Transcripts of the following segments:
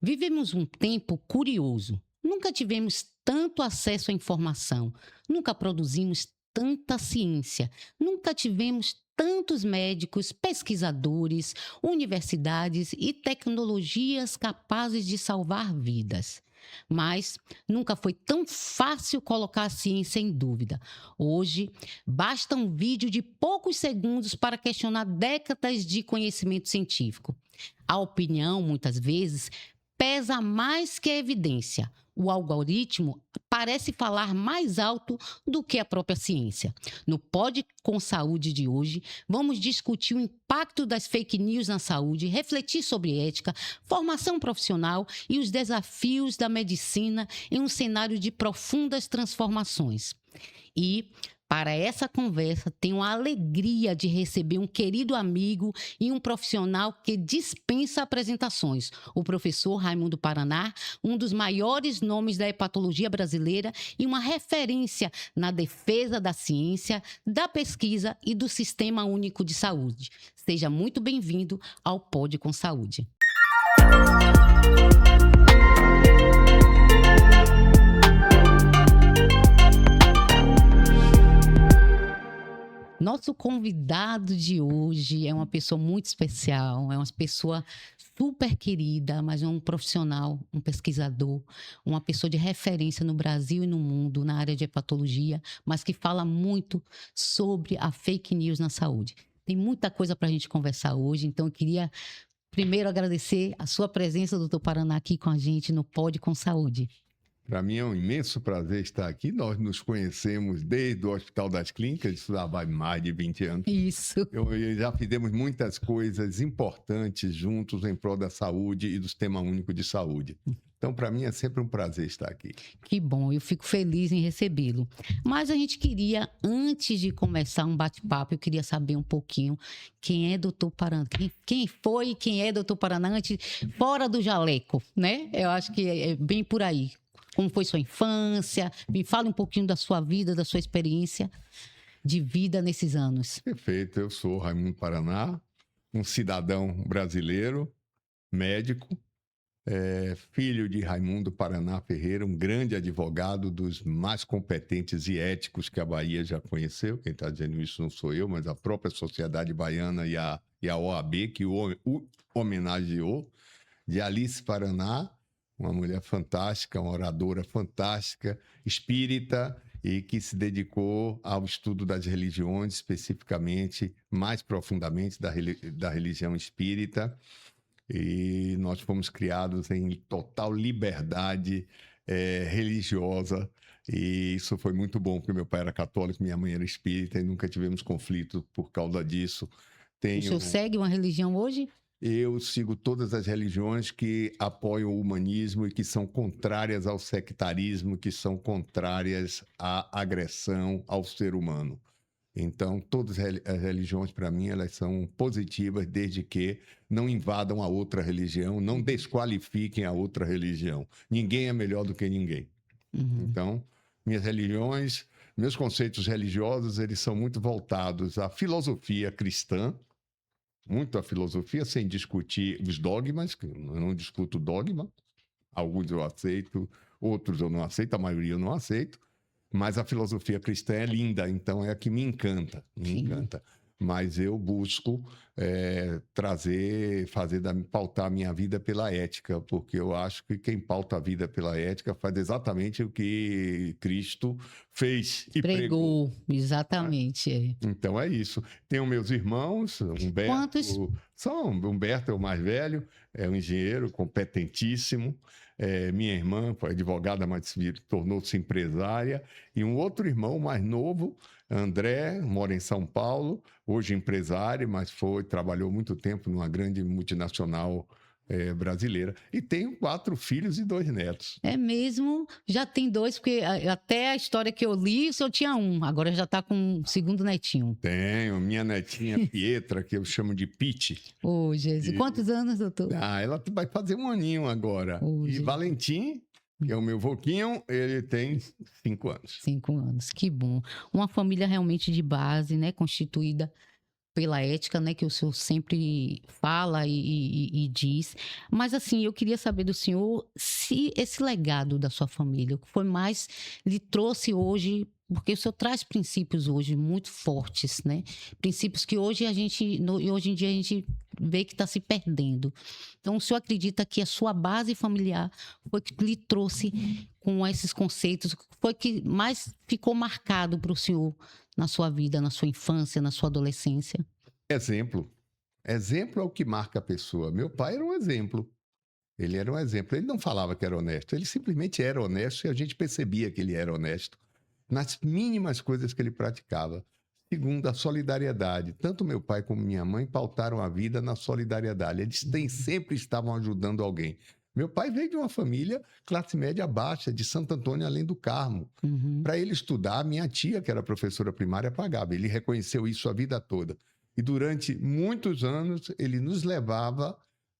Vivemos um tempo curioso. Nunca tivemos tanto acesso à informação, nunca produzimos tanta ciência, nunca tivemos tantos médicos, pesquisadores, universidades e tecnologias capazes de salvar vidas. Mas nunca foi tão fácil colocar a ciência em dúvida. Hoje, basta um vídeo de poucos segundos para questionar décadas de conhecimento científico. A opinião, muitas vezes, pesa mais que a evidência. O algoritmo parece falar mais alto do que a própria ciência. No Pod com Saúde de hoje, vamos discutir o impacto das fake news na saúde, refletir sobre ética, formação profissional e os desafios da medicina em um cenário de profundas transformações. E para essa conversa, tenho a alegria de receber um querido amigo e um profissional que dispensa apresentações, o professor Raimundo Paraná, um dos maiores nomes da hepatologia brasileira e uma referência na defesa da ciência, da pesquisa e do Sistema Único de Saúde. Seja muito bem-vindo ao Pod com Saúde. Nosso convidado de hoje é uma pessoa muito especial, é uma pessoa super querida, mas é um profissional, um pesquisador, uma pessoa de referência no Brasil e no mundo na área de hepatologia, mas que fala muito sobre a fake news na saúde. Tem muita coisa para a gente conversar hoje, então eu queria primeiro agradecer a sua presença, doutor Paraná, aqui com a gente no Pod com Saúde. Para mim é um imenso prazer estar aqui. Nós nos conhecemos desde o Hospital das Clínicas, isso há mais de 20 anos. Isso. Já fizemos muitas coisas importantes juntos em prol da saúde e do Sistema Único de Saúde. Então, para mim é sempre um prazer estar aqui. Que bom, eu fico feliz em recebê-lo. Mas a gente queria, antes de começar um bate-papo, eu queria saber um pouquinho quem é doutor Paraná, quem foi e quem é doutor Paraná antes, fora do jaleco, né? Eu acho que é bem por aí. Como foi sua infância? Me fala um pouquinho da sua vida, da sua experiência de vida nesses anos. Perfeito, eu sou Raimundo Paraná, um cidadão brasileiro, médico, filho de Raimundo Paraná Ferreira, um grande advogado dos mais competentes e éticos que a Bahia já conheceu. Quem está dizendo isso não sou eu, mas a própria Sociedade Baiana e a OAB, que o homenageou, de Alice Paraná, uma mulher fantástica, uma oradora fantástica, espírita, e que se dedicou ao estudo das religiões, especificamente, mais profundamente, da religião espírita. E nós fomos criados em total liberdade religiosa, e isso foi muito bom, porque meu pai era católico, minha mãe era espírita, e nunca tivemos conflito por causa disso. O senhor segue uma religião hoje? Eu sigo todas as religiões que apoiam o humanismo e que são contrárias ao sectarismo, que são contrárias à agressão ao ser humano. Então, todas as religiões, para mim, elas são positivas, desde que não invadam a outra religião, não desqualifiquem a outra religião. Ninguém é melhor do que ninguém. Então, minhas religiões, meus conceitos religiosos, eles são muito voltados à filosofia cristã, muito a filosofia, sem discutir os dogmas, que eu não discuto dogma. Alguns eu aceito, outros eu não aceito, a maioria eu não aceito. Mas a filosofia cristã é linda, então é a que me encanta, encanta. Mas eu busco pautar a minha vida pela ética, porque eu acho que quem pauta a vida pela ética faz exatamente o que Cristo fez e pregou. Exatamente. Então é isso. Tenho meus irmãos, Humberto. Quantos? Humberto é o mais velho, é um engenheiro competentíssimo. Minha irmã foi advogada, mas tornou-se empresária. E um outro irmão mais novo, André, mora em São Paulo, hoje empresário, mas trabalhou muito tempo numa grande multinacional brasileira. E tenho 4 filhos e 2 netos. É mesmo? Já tem 2, porque até a história que eu li, só tinha 1. Agora já está com o segundo netinho. Tenho. Minha netinha Pietra, que eu chamo de Pete. Ô, Jesus. Quantos anos, doutor? Ela vai fazer 1 aninho agora. E Jesus. Valentim, que é o meu voquinho, ele tem 5 anos. 5 anos, que bom. Uma família realmente de base, né? Constituída pela ética, né, que o senhor sempre fala e diz. Mas, assim, eu queria saber do senhor se esse legado da sua família, o que foi mais lhe trouxe hoje, porque o senhor traz princípios hoje muito fortes, né? Princípios que hoje hoje em dia a gente vê que está se perdendo. Então, o senhor acredita que a sua base familiar foi que lhe trouxe com esses conceitos, foi que mais ficou marcado para o senhor na sua vida, na sua infância, na sua adolescência? Exemplo. Exemplo é o que marca a pessoa. Meu pai era um exemplo. Ele era um exemplo. Ele não falava que era honesto, ele simplesmente era honesto e a gente percebia que ele era honesto nas mínimas coisas que ele praticava. Segundo, a solidariedade. Tanto meu pai como minha mãe pautaram a vida na solidariedade. Sempre estavam ajudando alguém. Meu pai veio de uma família classe média baixa, de Santo Antônio, além do Carmo. Uhum. Para ele estudar, minha tia, que era professora primária, pagava. Ele reconheceu isso a vida toda. E durante muitos anos, ele nos levava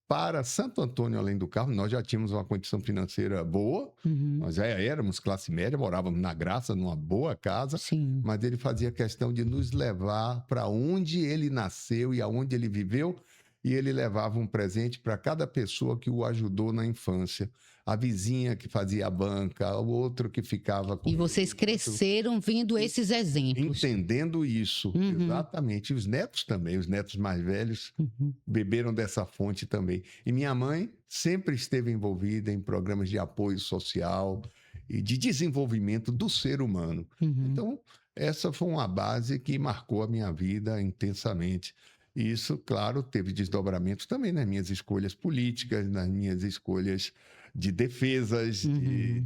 para Santo Antônio, além do Carmo. Nós já tínhamos uma condição financeira boa, Uhum. nós já éramos classe média, morávamos na Graça, numa boa casa, Sim. mas ele fazia questão de nos levar para onde ele nasceu e aonde ele viveu, e ele levava um presente para cada pessoa que o ajudou na infância. A vizinha que fazia a banca, o outro que ficava com E vocês cresceram vendo esses exemplos. entendendo isso, Uhum. exatamente. E os netos também, os netos mais velhos, Uhum. beberam dessa fonte também. E minha mãe sempre esteve envolvida em programas de apoio social e de desenvolvimento do ser humano. Uhum. Então, essa foi uma base que marcou a minha vida intensamente. E isso, claro, teve desdobramentos também nas minhas escolhas políticas, nas minhas escolhas de defesas, Uhum.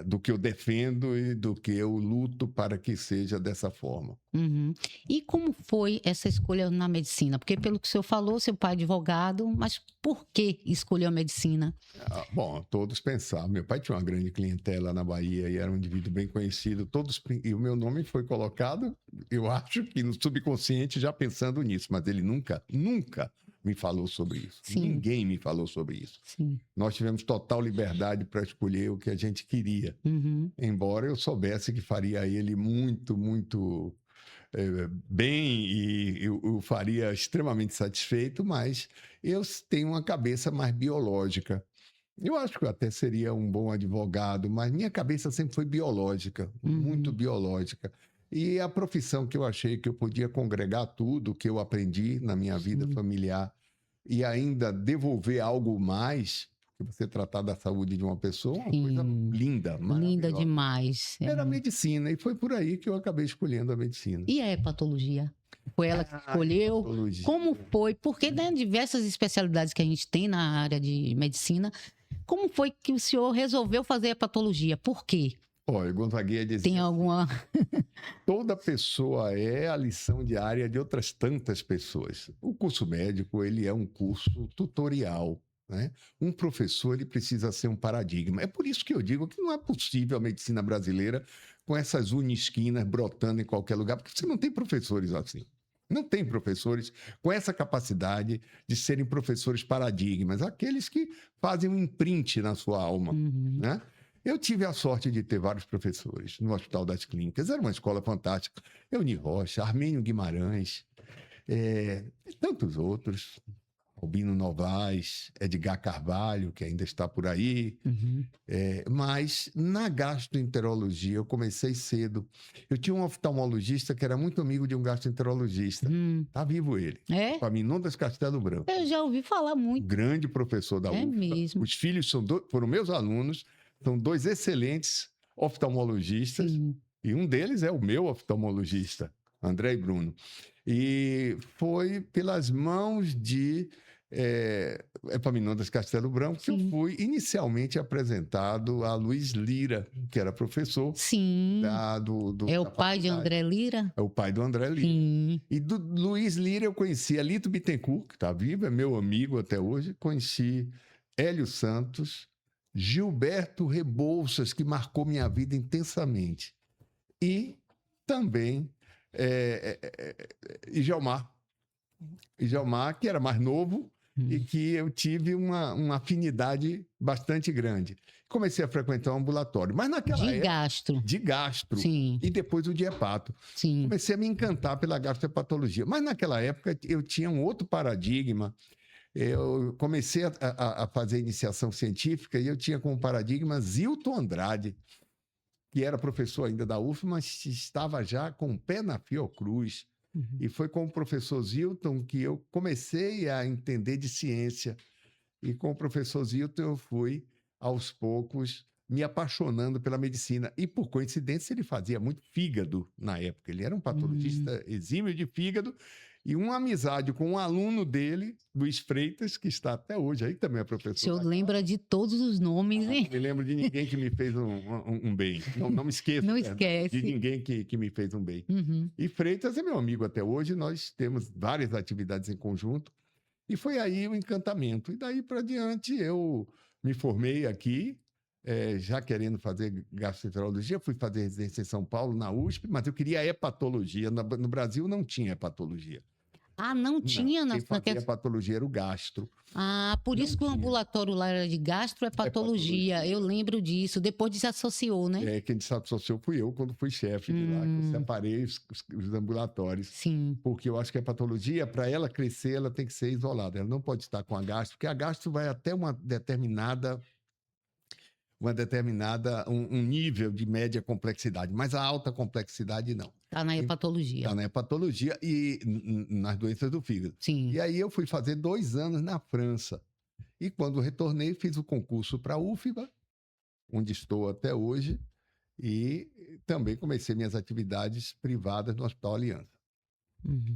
do que eu defendo e do que eu luto para que seja dessa forma. Uhum. E como foi essa escolha na medicina? Porque pelo que o senhor falou, seu pai é advogado, mas por que escolheu a medicina? Bom, todos pensavam. Meu pai tinha uma grande clientela na Bahia e era um indivíduo bem conhecido. E o meu nome foi colocado, eu acho que no subconsciente, já pensando nisso, mas ele nunca, nunca me falou sobre isso. Sim. Ninguém me falou sobre isso. Sim. Nós tivemos total liberdade para escolher o que a gente queria, Uhum. embora eu soubesse que faria ele muito, muito bem e eu o faria extremamente satisfeito, mas eu tenho uma cabeça mais biológica. Eu acho que eu até seria um bom advogado, mas minha cabeça sempre foi biológica, muito Uhum. biológica. E a profissão que eu achei que eu podia congregar tudo que eu aprendi na minha vida Sim. familiar e ainda devolver algo mais, porque você tratar da saúde de uma pessoa é uma coisa Sim. linda, Linda maravilhosa. demais. Era a medicina, e foi por aí que eu acabei escolhendo a medicina. E a hepatologia? Foi ela que escolheu? Hepatologia. Como foi? Porque, né, diversas especialidades que a gente tem na área de medicina, como foi que o senhor resolveu fazer hepatologia? Por quê? Olha, Gonzaguinha dizia Tem alguma... toda pessoa é a lição diária de outras tantas pessoas. O curso médico, ele é um curso tutorial, né? Um professor, ele precisa ser um paradigma. É por isso que eu digo que não é possível a medicina brasileira com essas unisquinas brotando em qualquer lugar, porque você não tem professores assim. Não tem professores com essa capacidade de serem professores paradigmas, aqueles que fazem um imprint na sua alma, Uhum. né? Eu tive a sorte de ter vários professores no Hospital das Clínicas. Era uma escola fantástica. Euni Rocha, Armênio Guimarães, e tantos outros. Albino Novaes, Edgar Carvalho, que ainda está por aí. Uhum. Mas na gastroenterologia eu comecei cedo. Eu tinha um oftalmologista que era muito amigo de um gastroenterologista. Está vivo ele. É? Epaminondas Castelo Branco. Eu já ouvi falar muito. Grande professor da É UFPA. mesmo. Os filhos foram meus alunos, são dois excelentes oftalmologistas, Sim. e um deles é o meu oftalmologista, André e Bruno. E foi pelas mãos de Epaminondas Castelo Branco que eu Sim. fui inicialmente apresentado a Luiz Lira, que era professor Sim. É o da pai de faculdade. André Lira? É o pai do André Lira. Sim. E do Luiz Lira eu conheci Alito Bittencourt, que está vivo, é meu amigo até hoje. Conheci Hélio Santos, Gilberto Rebouças, que marcou minha vida intensamente. E também Igelmar. Igelmar, que era mais novo, e que eu tive uma afinidade bastante grande. Comecei a frequentar um ambulatório, mas naquela De época, gastro. de gastro, Sim, e depois o de hepato. sim. Comecei a me encantar pela gastrohepatologia, mas naquela época eu tinha um outro paradigma. Eu comecei a fazer iniciação científica e eu tinha como paradigma Zilton Andrade, que era professor ainda da UF, mas estava já com o pé na Fiocruz. Uhum. E foi com o professor Zilton que eu comecei a entender de ciência. E com o professor Zilton eu fui, aos poucos, me apaixonando pela medicina. E, por coincidência, ele fazia muito fígado na época. Ele era um patologista exímio de fígado e uma amizade com um aluno dele, Luiz Freitas, que está até hoje aí, que também é O professor. senhor lembra de todos os nomes, hein? Não me lembro de ninguém que me fez um bem. Não me esqueço. Não né, esquece. de ninguém que me fez um bem. Uhum. E Freitas é meu amigo até hoje, nós temos várias atividades em conjunto. E foi aí o encantamento. E daí para diante eu me formei aqui, já querendo fazer gastroenterologia, fui fazer residência em São Paulo, na USP, mas eu queria hepatologia. No Brasil não tinha hepatologia. Ah, não tinha Quem fazia hepatologia era o gastro. Ah, por Não isso que o tinha. ambulatório lá era de gastrohepatologia. Eu lembro disso. Depois desassociou, né? Quem desassociou fui eu, quando fui chefe de lá, que eu separei os ambulatórios. Sim. Porque eu acho que a hepatologia, para ela crescer, ela tem que ser isolada. Ela não pode estar com a gastro, porque a gastro vai até um nível de média complexidade, mas a alta complexidade não. Tá na hepatologia. Está na hepatologia e nas doenças do fígado. Sim. E aí eu fui fazer 2 anos na França. E quando retornei, fiz o concurso para a UFBA, onde estou até hoje, e também comecei minhas atividades privadas no Hospital Aliança. Uhum.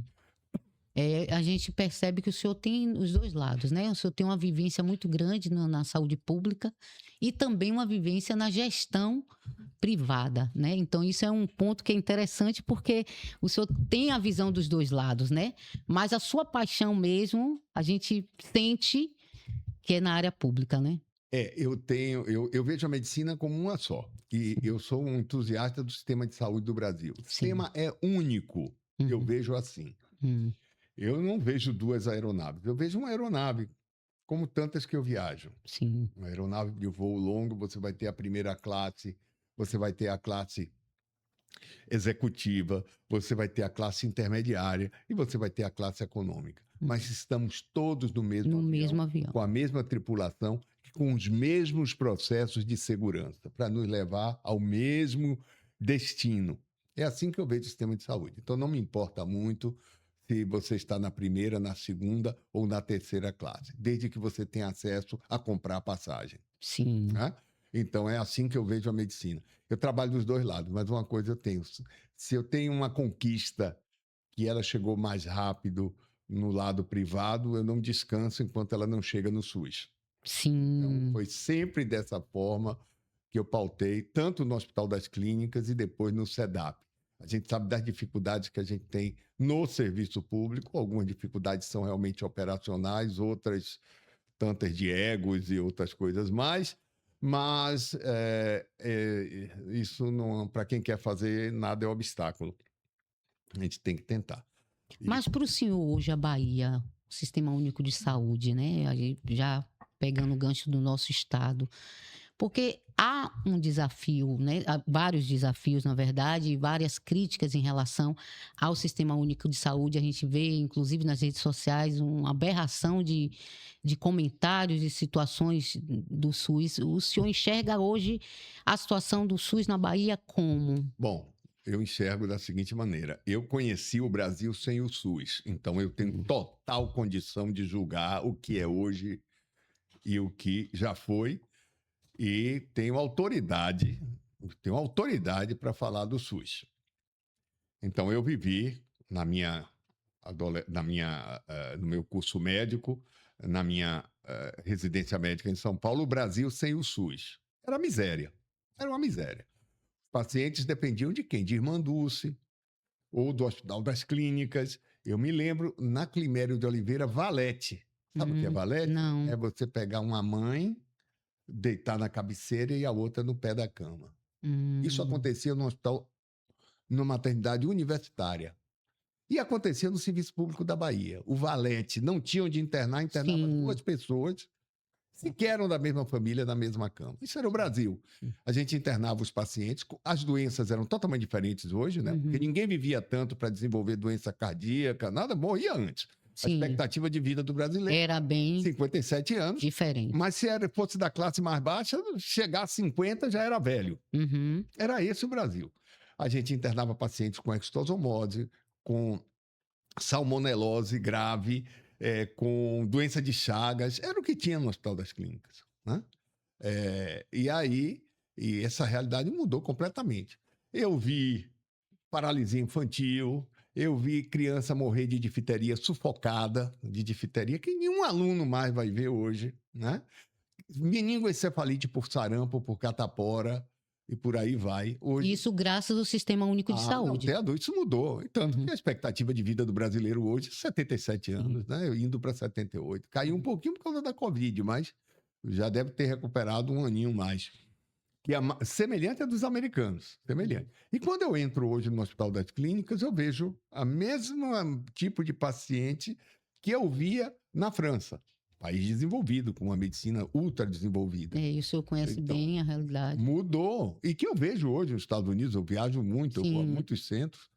A gente percebe que o senhor tem os dois lados, né? O senhor tem uma vivência muito grande na saúde pública e também uma vivência na gestão privada, né? Então isso é um ponto que é interessante porque o senhor tem a visão dos dois lados, né? Mas a sua paixão mesmo, a gente sente que é na área pública, né? Eu vejo a medicina como uma só. E eu sou um entusiasta do sistema de saúde do Brasil. O sistema é único. Eu vejo assim. Eu não vejo 2 aeronaves. Eu vejo uma aeronave, como tantas que eu viajo. Sim. Uma aeronave de voo longo, você vai ter a primeira classe, você vai ter a classe executiva, você vai ter a classe intermediária e você vai ter a classe econômica. Mas estamos todos no mesmo avião, com a mesma tripulação, com os mesmos processos de segurança, para nos levar ao mesmo destino. É assim que eu vejo o sistema de saúde. Então, não me importa muito se você está na primeira, na segunda ou na terceira classe, desde que você tenha acesso a comprar a passagem. Sim. Né? Então, é assim que eu vejo a medicina. Eu trabalho dos dois lados, mas uma coisa eu tenho. Se eu tenho uma conquista que ela chegou mais rápido no lado privado, eu não descanso enquanto ela não chega no SUS. Sim. Então, foi sempre dessa forma que eu pautei, tanto no Hospital das Clínicas e depois no SEDAP. A gente sabe das dificuldades que a gente tem no serviço público. Algumas dificuldades são realmente operacionais, outras tantas de egos e outras coisas mais. Mas isso, para quem quer fazer, nada é obstáculo. A gente tem que tentar. Mas para o senhor hoje, a Bahia, o Sistema Único de Saúde, né? A gente já pegando o gancho do nosso estado, porque há um desafio, né? Há vários desafios, na verdade, e várias críticas em relação ao Sistema Único de Saúde. A gente vê, inclusive nas redes sociais, uma aberração de comentários e situações do SUS. O senhor enxerga hoje a situação do SUS na Bahia como? Bom, eu enxergo da seguinte maneira. Eu conheci o Brasil sem o SUS, então eu tenho total condição de julgar o que é hoje e o que já foi, e tenho autoridade para falar do SUS. Então eu vivi no meu curso médico, na minha residência médica em São Paulo, o Brasil sem o SUS. Era miséria. Era uma miséria. Pacientes dependiam de quem? De Irmã Dulce, ou do Hospital das Clínicas. Eu me lembro, na Climério de Oliveira, valete. Sabe o que é valete? Não. É você pegar uma mãe, deitar na cabeceira e a outra no pé da cama. Isso acontecia no hospital, numa maternidade universitária. E acontecia no Serviço Público da Bahia. O valete não tinha onde internava Sim. 2 pessoas, sequer eram da mesma família, na mesma cama. Isso era o Brasil. A gente internava os pacientes, as doenças eram totalmente diferentes hoje, né? Porque ninguém vivia tanto para desenvolver doença cardíaca, nada, morria antes. A Sim. expectativa de vida do brasileiro, Era bem 57 anos. diferente. Mas se fosse da classe mais baixa, chegar a 50 já era velho. Uhum. Era esse o Brasil. A gente internava pacientes com extosomose, com salmonelose grave, com doença de Chagas. Era o que tinha no Hospital das Clínicas, né? E essa realidade mudou completamente. Eu vi paralisia infantil, eu vi criança morrer de difteria sufocada, de difteria, que nenhum aluno mais vai ver hoje, né? Meningoencefalite por sarampo, por catapora, e por aí vai. Hoje, Isso graças ao Sistema Único de não, Saúde. até adulto, isso mudou. E tanto que a expectativa de vida do brasileiro hoje é 77 anos, né? Indo para 78. Caiu um pouquinho por causa da Covid, mas já deve ter recuperado um aninho mais. Que é semelhante à dos americanos. Semelhante. E quando eu entro hoje no Hospital das Clínicas, eu vejo a mesma tipo de paciente que eu via na França. País desenvolvido, com uma medicina ultra desenvolvida. Isso eu conheço Então, bem a realidade. Mudou. E que eu vejo hoje nos Estados Unidos, eu viajo muito, eu vou a muitos centros.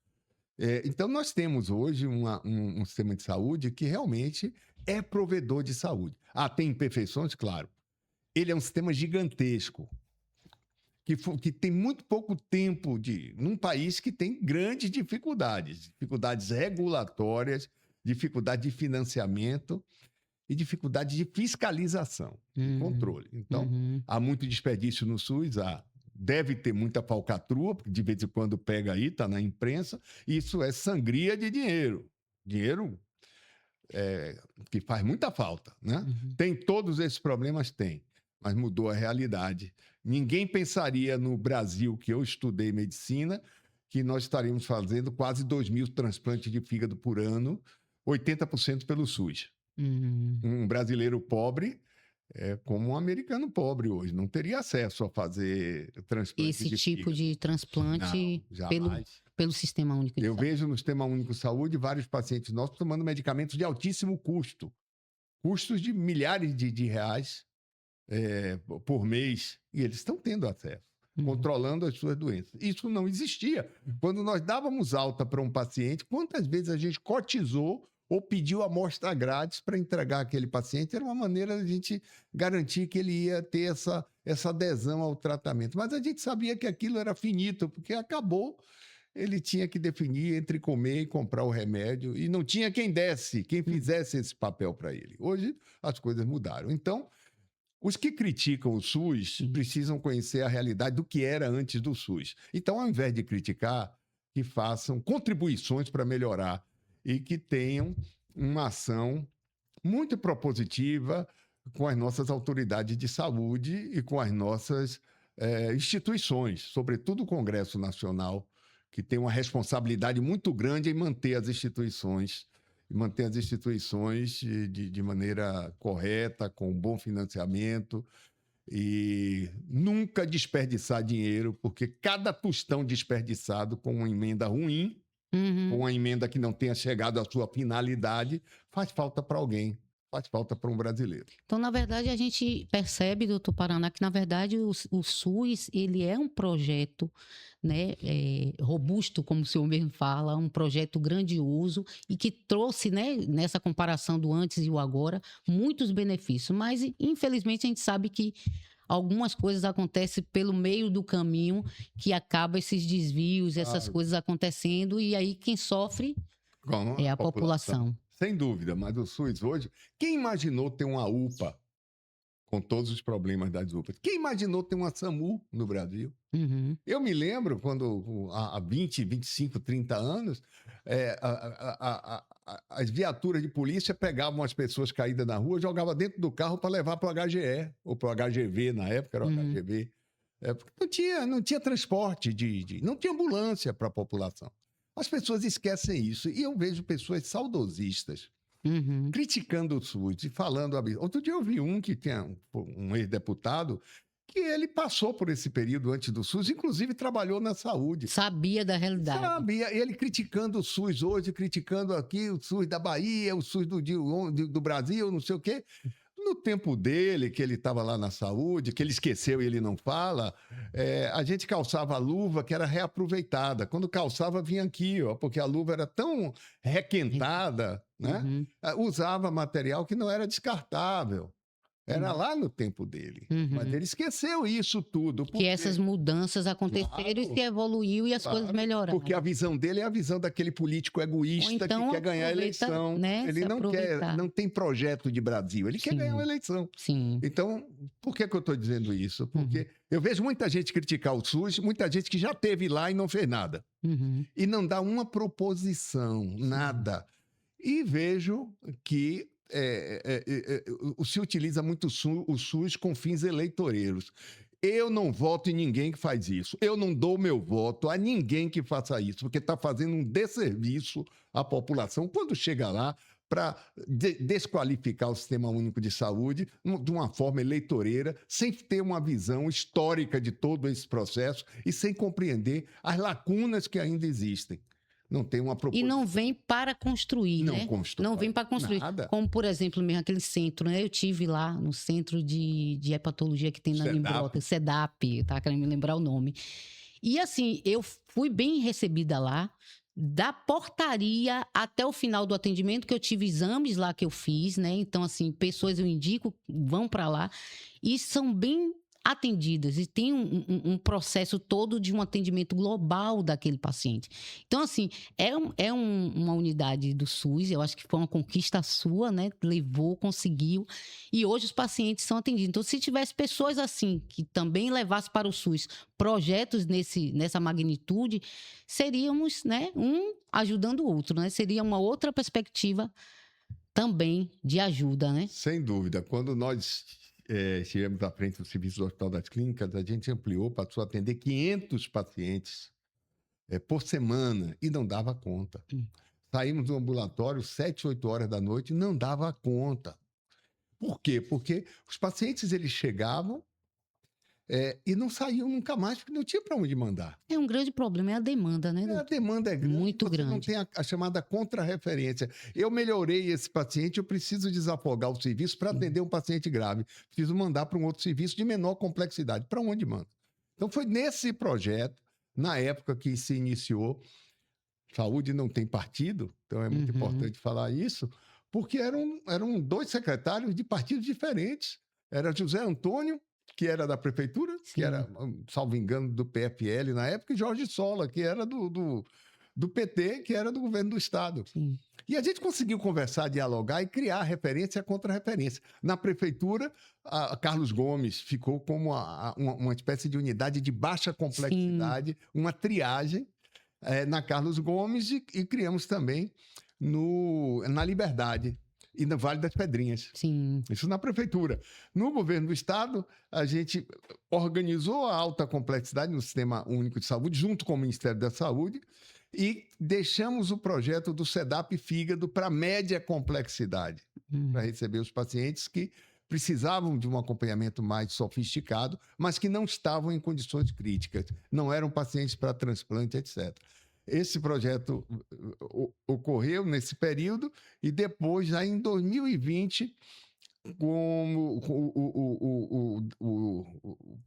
Então, nós temos hoje um sistema de saúde que realmente é provedor de saúde. Tem imperfeições? Claro. Ele é um sistema gigantesco, que tem muito pouco tempo num país que tem grandes dificuldades regulatórias, dificuldade de financiamento e dificuldade de fiscalização, de controle. Então, há muito desperdício no SUS, deve ter muita falcatrua, porque de vez em quando pega aí, está na imprensa, isso é sangria de dinheiro. Dinheiro que faz muita falta, né? Tem todos esses problemas? Tem, mas mudou a realidade. Ninguém pensaria no Brasil, que eu estudei medicina, que nós estaríamos fazendo quase 2.000 transplantes de fígado por ano, 80% pelo SUS. Um brasileiro pobre como um americano pobre hoje. Não teria acesso a fazer transplante Esse de tipo fígado. de transplante Não, jamais. pelo Sistema Único de Eu Saúde. vejo no Sistema Único de Saúde vários pacientes nossos tomando medicamentos de altíssimo custo. Custos de milhares de reais por mês. E eles estão tendo acesso, controlando as suas doenças. Isso não existia. Quando nós dávamos alta para um paciente, quantas vezes a gente cotizou ou pediu amostra grátis para entregar aquele paciente? Era uma maneira de a gente garantir que ele ia ter essa adesão ao tratamento. Mas a gente sabia que aquilo era finito, porque acabou, ele tinha que definir entre comer e comprar o remédio, e não tinha quem fizesse esse papel para ele. Hoje, as coisas mudaram. Então, os que criticam o SUS precisam conhecer a realidade do que era antes do SUS. Então, ao invés de criticar, que façam contribuições para melhorar e que tenham uma ação muito propositiva com as nossas autoridades de saúde e com as nossas instituições, sobretudo o Congresso Nacional, que tem uma responsabilidade muito grande em manter as instituições de maneira correta, com bom financiamento, e nunca desperdiçar dinheiro, porque cada tostão desperdiçado com uma emenda ruim, com uma emenda que não tenha chegado à sua finalidade, faz falta para alguém, faz falta para um brasileiro. Então, na verdade, a gente percebe, doutor Paraná, que, na verdade, o SUS ele é um projeto, né, robusto, como o senhor mesmo fala, um projeto grandioso e que trouxe, né, nessa comparação do antes e o agora, muitos benefícios. Mas, infelizmente, a gente sabe que algumas coisas acontecem pelo meio do caminho, que acaba esses desvios, essas coisas acontecendo, e aí quem sofre é a população. Sem dúvida, mas o SUS hoje... Quem imaginou ter uma UPA com todos os problemas das UPAs? Quem imaginou ter uma SAMU no Brasil? Eu me lembro quando, há 20, 25, 30 anos, as viaturas de polícia pegavam as pessoas caídas na rua, jogavam dentro do carro para levar para o HGE, ou para o HGV, na época era o HGV. Porque não tinha transporte, não tinha ambulância para a população. As pessoas esquecem isso. E eu vejo pessoas saudosistas criticando o SUS e falando... Outro dia eu vi que tinha um ex-deputado que ele passou por esse período antes do SUS, inclusive trabalhou na saúde. Sabia da realidade. Sabia, ele criticando o SUS hoje, criticando aqui o SUS da Bahia, o SUS do Brasil, não sei o quê. No tempo dele, que ele estava lá na saúde, que ele esqueceu e ele não fala, a gente calçava a luva que era reaproveitada. Quando calçava, vinha aqui, ó, porque a luva era tão requentada, né? Uhum. Usava material que não era descartável. Era lá no tempo dele. Mas ele esqueceu isso tudo. Que essas mudanças aconteceram e se evoluiu e as coisas melhoraram. Porque a visão dele é a visão daquele político egoísta então, que quer ganhar a eleição. Né, ele não tem projeto de Brasil, ele quer ganhar uma eleição. Sim. Então, por que eu estou dizendo isso? Porque eu vejo muita gente criticar o SUS, muita gente que já esteve lá e não fez nada. E não dá uma proposição, nada. E vejo que se utiliza muito o SUS com fins eleitoreiros. Eu não voto em ninguém que faz isso. Eu não dou meu voto a ninguém que faça isso, porque está fazendo um desserviço à população quando chega lá para desqualificar o Sistema Único de Saúde de uma forma eleitoreira, sem ter uma visão histórica de todo esse processo e sem compreender as lacunas que ainda existem. Não tem uma proposição. E não vem para construir, não né? Constrói não vem para construir. Nada. Como, por exemplo, mesmo aquele centro, né? Eu tive lá no centro de hepatologia que tem na Limbrota, CEDAP, tá querendo me lembrar o nome. E assim, eu fui bem recebida lá, da portaria até o final do atendimento, que eu tive exames lá que eu fiz, né? Então, assim, pessoas eu indico, vão para lá e são bem atendidas e tem um processo todo de um atendimento global daquele paciente. Então, assim, uma unidade do SUS, eu acho que foi uma conquista sua, né? Levou, conseguiu, e hoje os pacientes são atendidos. Então, se tivesse pessoas assim, que também levassem para o SUS projetos nessa magnitude, seríamos, né, um ajudando o outro, né? Seria uma outra perspectiva também de ajuda, né? Sem dúvida. Quando nós estivemos à frente do Serviço do Hospital das Clínicas, a gente ampliou, passou a atender 500 pacientes por semana e não dava conta. Saímos do ambulatório 7, 8 horas da noite e não dava conta. Por quê? Porque os pacientes eles chegavam e não saíam nunca mais, porque não tinha para onde mandar. É um grande problema, é a demanda, né, doutor? A demanda é grande, muito você grande. Não tem a chamada contrarreferência. Eu melhorei esse paciente, eu preciso desafogar o serviço para atender um paciente grave. Preciso mandar para um outro serviço de menor complexidade. Para onde manda? Então, foi nesse projeto, na época que se iniciou, saúde não tem partido, então é muito importante falar isso, porque eram 2 secretários de partidos diferentes. Era José Antônio, que era da prefeitura, Sim. que era, salvo engano, do PFL na época, e Jorge Sola, que era do PT, que era do governo do Estado. Sim. E a gente conseguiu conversar, dialogar e criar referência contra referência. Na prefeitura, a Carlos Gomes ficou como uma espécie de unidade de baixa complexidade, uma triagem na Carlos Gomes, e criamos também na Liberdade e no Vale das Pedrinhas. Sim. Isso na prefeitura. No governo do estado, a gente organizou a alta complexidade no Sistema Único de Saúde, junto com o Ministério da Saúde, e deixamos o projeto do CEDAP Fígado para média complexidade, para receber os pacientes que precisavam de um acompanhamento mais sofisticado, mas que não estavam em condições críticas, não eram pacientes para transplante, etc. Esse projeto ocorreu nesse período e depois, já em 2020, como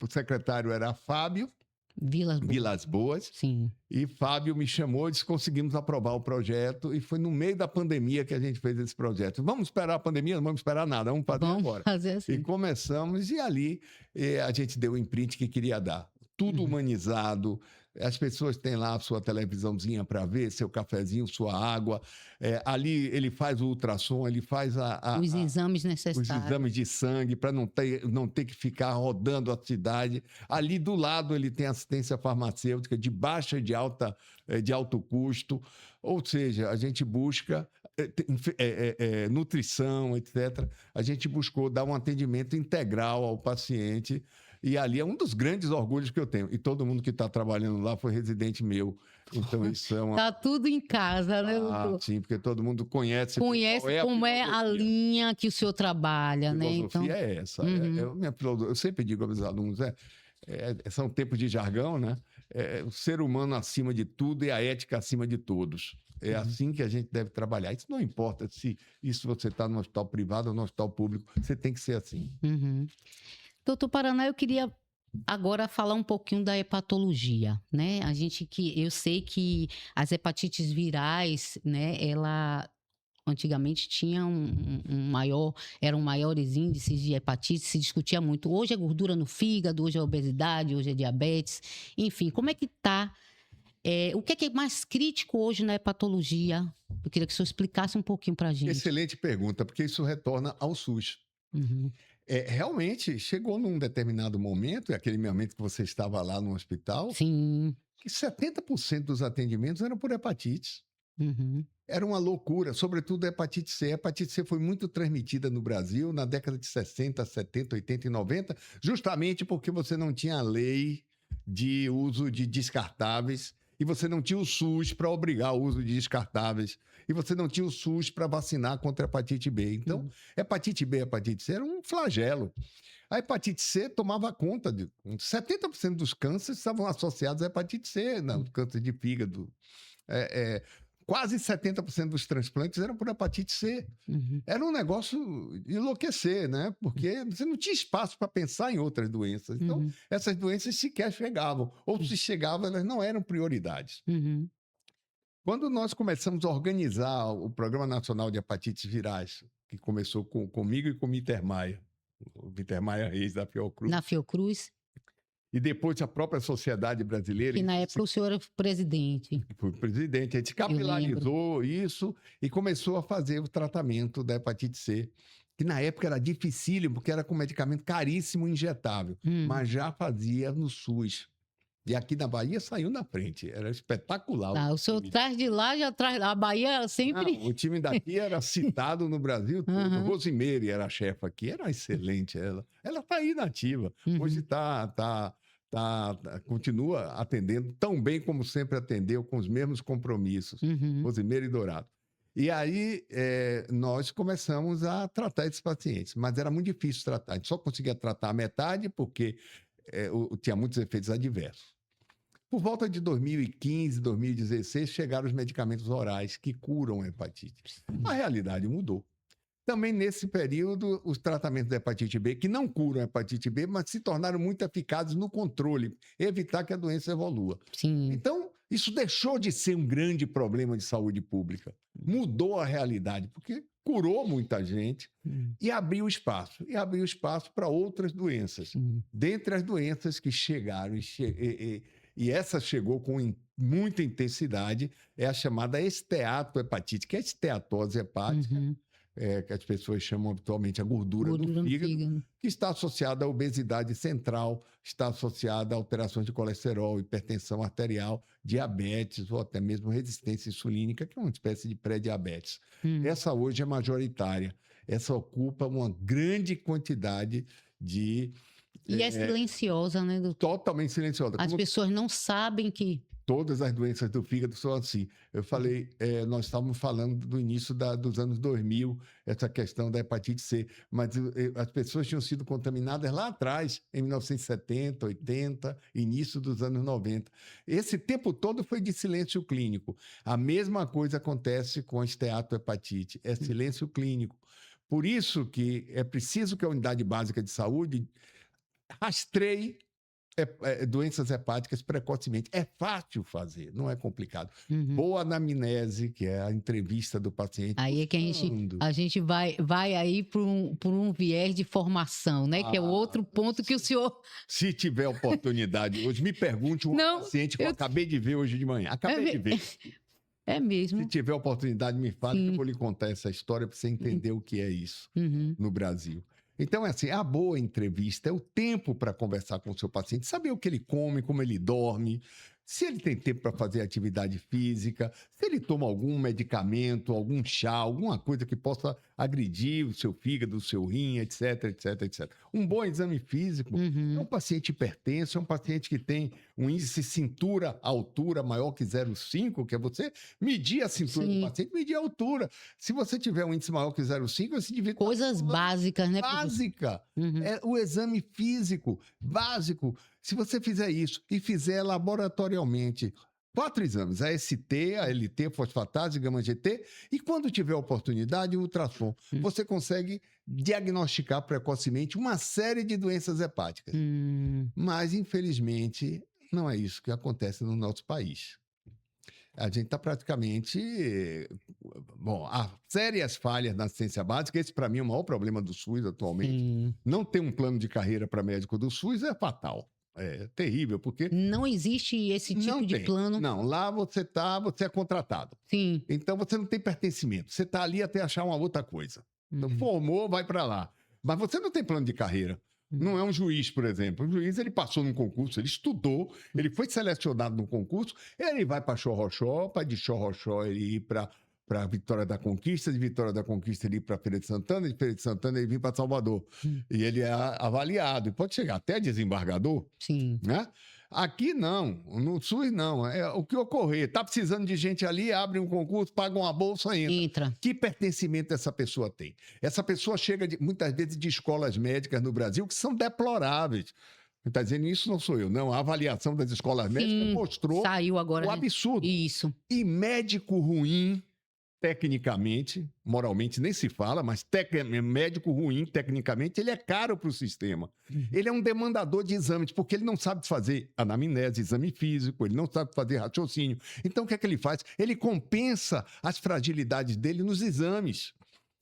o secretário era Fábio Vilas Boas, Sim. e Fábio me chamou e disse: conseguimos aprovar o projeto, e foi no meio da pandemia que a gente fez esse projeto. Vamos esperar a pandemia? Não vamos esperar nada, vamos fazer agora. Fazer assim. E começamos, e ali a gente deu o imprint que queria dar. Tudo humanizado. As pessoas têm lá a sua televisãozinha para ver, seu cafezinho, sua água. Ali ele faz o ultrassom, ele faz os exames necessários. Os exames de sangue, para não ter que ficar rodando a cidade. Ali do lado ele tem assistência farmacêutica de baixa e de alto custo. Ou seja, a gente busca nutrição, etc. A gente buscou dar um atendimento integral ao paciente. E ali é um dos grandes orgulhos que eu tenho. E todo mundo que está trabalhando lá foi residente meu. Então, isso é uma... Tá tudo em casa, né, doutor? sim, porque todo mundo conhece Conhece como é a filosofia. linha que o senhor trabalha, A né? filosofia Então, é essa. uhum, Eu sempre digo aos meus alunos, são tempos de jargão, né? O ser humano acima de tudo e a ética acima de todos. É uhum, assim que a gente deve trabalhar. Isso não importa se você está no hospital privado ou no hospital público, você tem que ser assim. uhum. Doutor Paraná, eu queria agora falar um pouquinho da hepatologia, né? Eu sei que as hepatites virais, né? Ela antigamente tinha eram maiores índices de hepatite, se discutia muito. Hoje é gordura no fígado, hoje é obesidade, hoje é diabetes. Enfim, como é que está? O que é mais crítico hoje na hepatologia? Eu queria que o senhor explicasse um pouquinho para a gente. Excelente pergunta, porque isso retorna ao SUS. Uhum. Realmente, chegou num determinado momento, e aquele momento que você estava lá no hospital, Sim. que 70% dos atendimentos eram por hepatite. Uhum. Era uma loucura, sobretudo a hepatite C. A hepatite C foi muito transmitida no Brasil na década de 60, 70, 80 e 90, justamente porque você não tinha a lei de uso de descartáveis e você não tinha o SUS para obrigar o uso de descartáveis e você não tinha o SUS para vacinar contra a hepatite B. Então, hepatite B e hepatite C era um flagelo. A hepatite C tomava conta de 70% dos cânceres estavam associados à hepatite C, no câncer de fígado. Quase 70% dos transplantes eram por hepatite C. Uhum. Era um negócio de enlouquecer, né? Porque você não tinha espaço para pensar em outras doenças. Então, essas doenças sequer chegavam. Ou se chegavam, elas não eram prioridades. Uhum. Quando nós começamos a organizar o Programa Nacional de Hepatites Virais, que começou comigo e com o Mittermeier, Reis da Fiocruz, Na Fiocruz, e depois a própria Sociedade Brasileira, que na época o senhor era presidente. foi presidente, a gente capilarizou isso e começou a fazer o tratamento da hepatite C, que na época era dificílimo, porque era com medicamento caríssimo injetável, mas já fazia no SUS. E aqui na Bahia saiu na frente, era espetacular. O senhor traz de lá, já traz. A Bahia sempre. Não, o time daqui era citado no Brasil todo. Uhum. Rosimeire era a chefe aqui, era excelente ela. Ela está aí na ativa. Hoje continua atendendo tão bem como sempre atendeu, com os mesmos compromissos. Rosimeire Dourado. E aí nós começamos a tratar esses pacientes, mas era muito difícil tratar. A gente só conseguia tratar a metade porque tinha muitos efeitos adversos. Por volta de 2015, 2016, chegaram os medicamentos orais que curam a hepatite. A realidade mudou. Também nesse período, os tratamentos da hepatite B, que não curam a hepatite B, mas se tornaram muito eficazes no controle, evitar que a doença evolua. Sim. Então, isso deixou de ser um grande problema de saúde pública. Mudou a realidade, porque curou muita gente e abriu espaço. E abriu espaço para outras doenças. Dentre as doenças que chegaram e essa chegou com muita intensidade, é a chamada esteatohepatite, que é a esteatose hepática, que as pessoas chamam habitualmente a gordura do fígado, que está associada à obesidade central, está associada a alterações de colesterol, hipertensão arterial, diabetes ou até mesmo resistência insulínica, que é uma espécie de pré-diabetes. Essa hoje é majoritária. Essa ocupa uma grande quantidade de... E é silenciosa, né, doutor? Totalmente silenciosa. As pessoas não sabem que... Todas as doenças do fígado são assim. Eu falei, nós estávamos falando do início dos anos 2000, essa questão da hepatite C, mas as pessoas tinham sido contaminadas lá atrás, em 1970, 80, início dos anos 90. Esse tempo todo foi de silêncio clínico. A mesma coisa acontece com a esteatohepatite, é silêncio clínico. Por isso que é preciso que a unidade básica de saúde rastreie doenças hepáticas precocemente. É fácil fazer, não é complicado. Boa anamnese, que é a entrevista do paciente. Aí é que a gente vai aí por um viés de formação, né? Que é o outro ponto que o senhor... Se tiver oportunidade, hoje me pergunte paciente que eu acabei de ver hoje de manhã. Acabei de ver. É mesmo. Se tiver oportunidade, me fale que eu vou lhe contar essa história para você entender o que é isso no Brasil. Então, é assim, a boa entrevista é o tempo para conversar com o seu paciente, saber o que ele come, como ele dorme, se ele tem tempo para fazer atividade física, se ele toma algum medicamento, algum chá, alguma coisa que possa agredir o seu fígado, o seu rim, etc, etc, etc. Um bom exame físico é um paciente hipertenso, é um paciente que tem um índice cintura-altura maior que 0,5, que é você medir a cintura do paciente, medir a altura. Se você tiver um índice maior que 0,5, você devia... Coisas básicas, né? Básica. É o exame físico básico. Se você fizer isso e fizer laboratorialmente 4 exames, a ST, a LT, fosfatase, gama-GT, e quando tiver oportunidade, o ultrassom, você consegue diagnosticar precocemente uma série de doenças hepáticas. Mas, infelizmente, não é isso que acontece no nosso país. A gente está praticamente... Bom, há sérias falhas na assistência básica. Esse, para mim, é o maior problema do SUS atualmente. Sim. Não ter um plano de carreira para médico do SUS é fatal. É terrível, porque... Não existe esse tipo não de tem. plano. Não, lá você é contratado. Sim. Então, você não tem pertencimento. Você está ali até achar uma outra coisa. Então, formou, vai para lá. Mas você não tem plano de carreira. Não é um juiz, por exemplo. O juiz, ele passou num concurso, ele estudou, ele foi selecionado no concurso, ele vai para Xorroxó, de Xorroxó ele ir para Vitória da Conquista, de Vitória da Conquista ele ir para Feira de Santana, de Feira de Santana ele vir para Salvador. E ele é avaliado, e pode chegar até desembargador, Sim. né? Aqui não, no SUS não. É o que ocorrer. Está precisando de gente ali, abre um concurso, paga uma bolsa, entra. Que pertencimento essa pessoa tem? Essa pessoa chega muitas vezes de escolas médicas no Brasil que são deploráveis. Está dizendo isso não sou eu, não. A avaliação das escolas médicas mostrou saiu agora, o absurdo. Isso. E médico ruim, tecnicamente, moralmente nem se fala, mas médico ruim, tecnicamente, ele é caro para o sistema. Ele é um demandador de exames, porque ele não sabe fazer anamnese, exame físico, ele não sabe fazer raciocínio. Então, o que é que ele faz? Ele compensa as fragilidades dele nos exames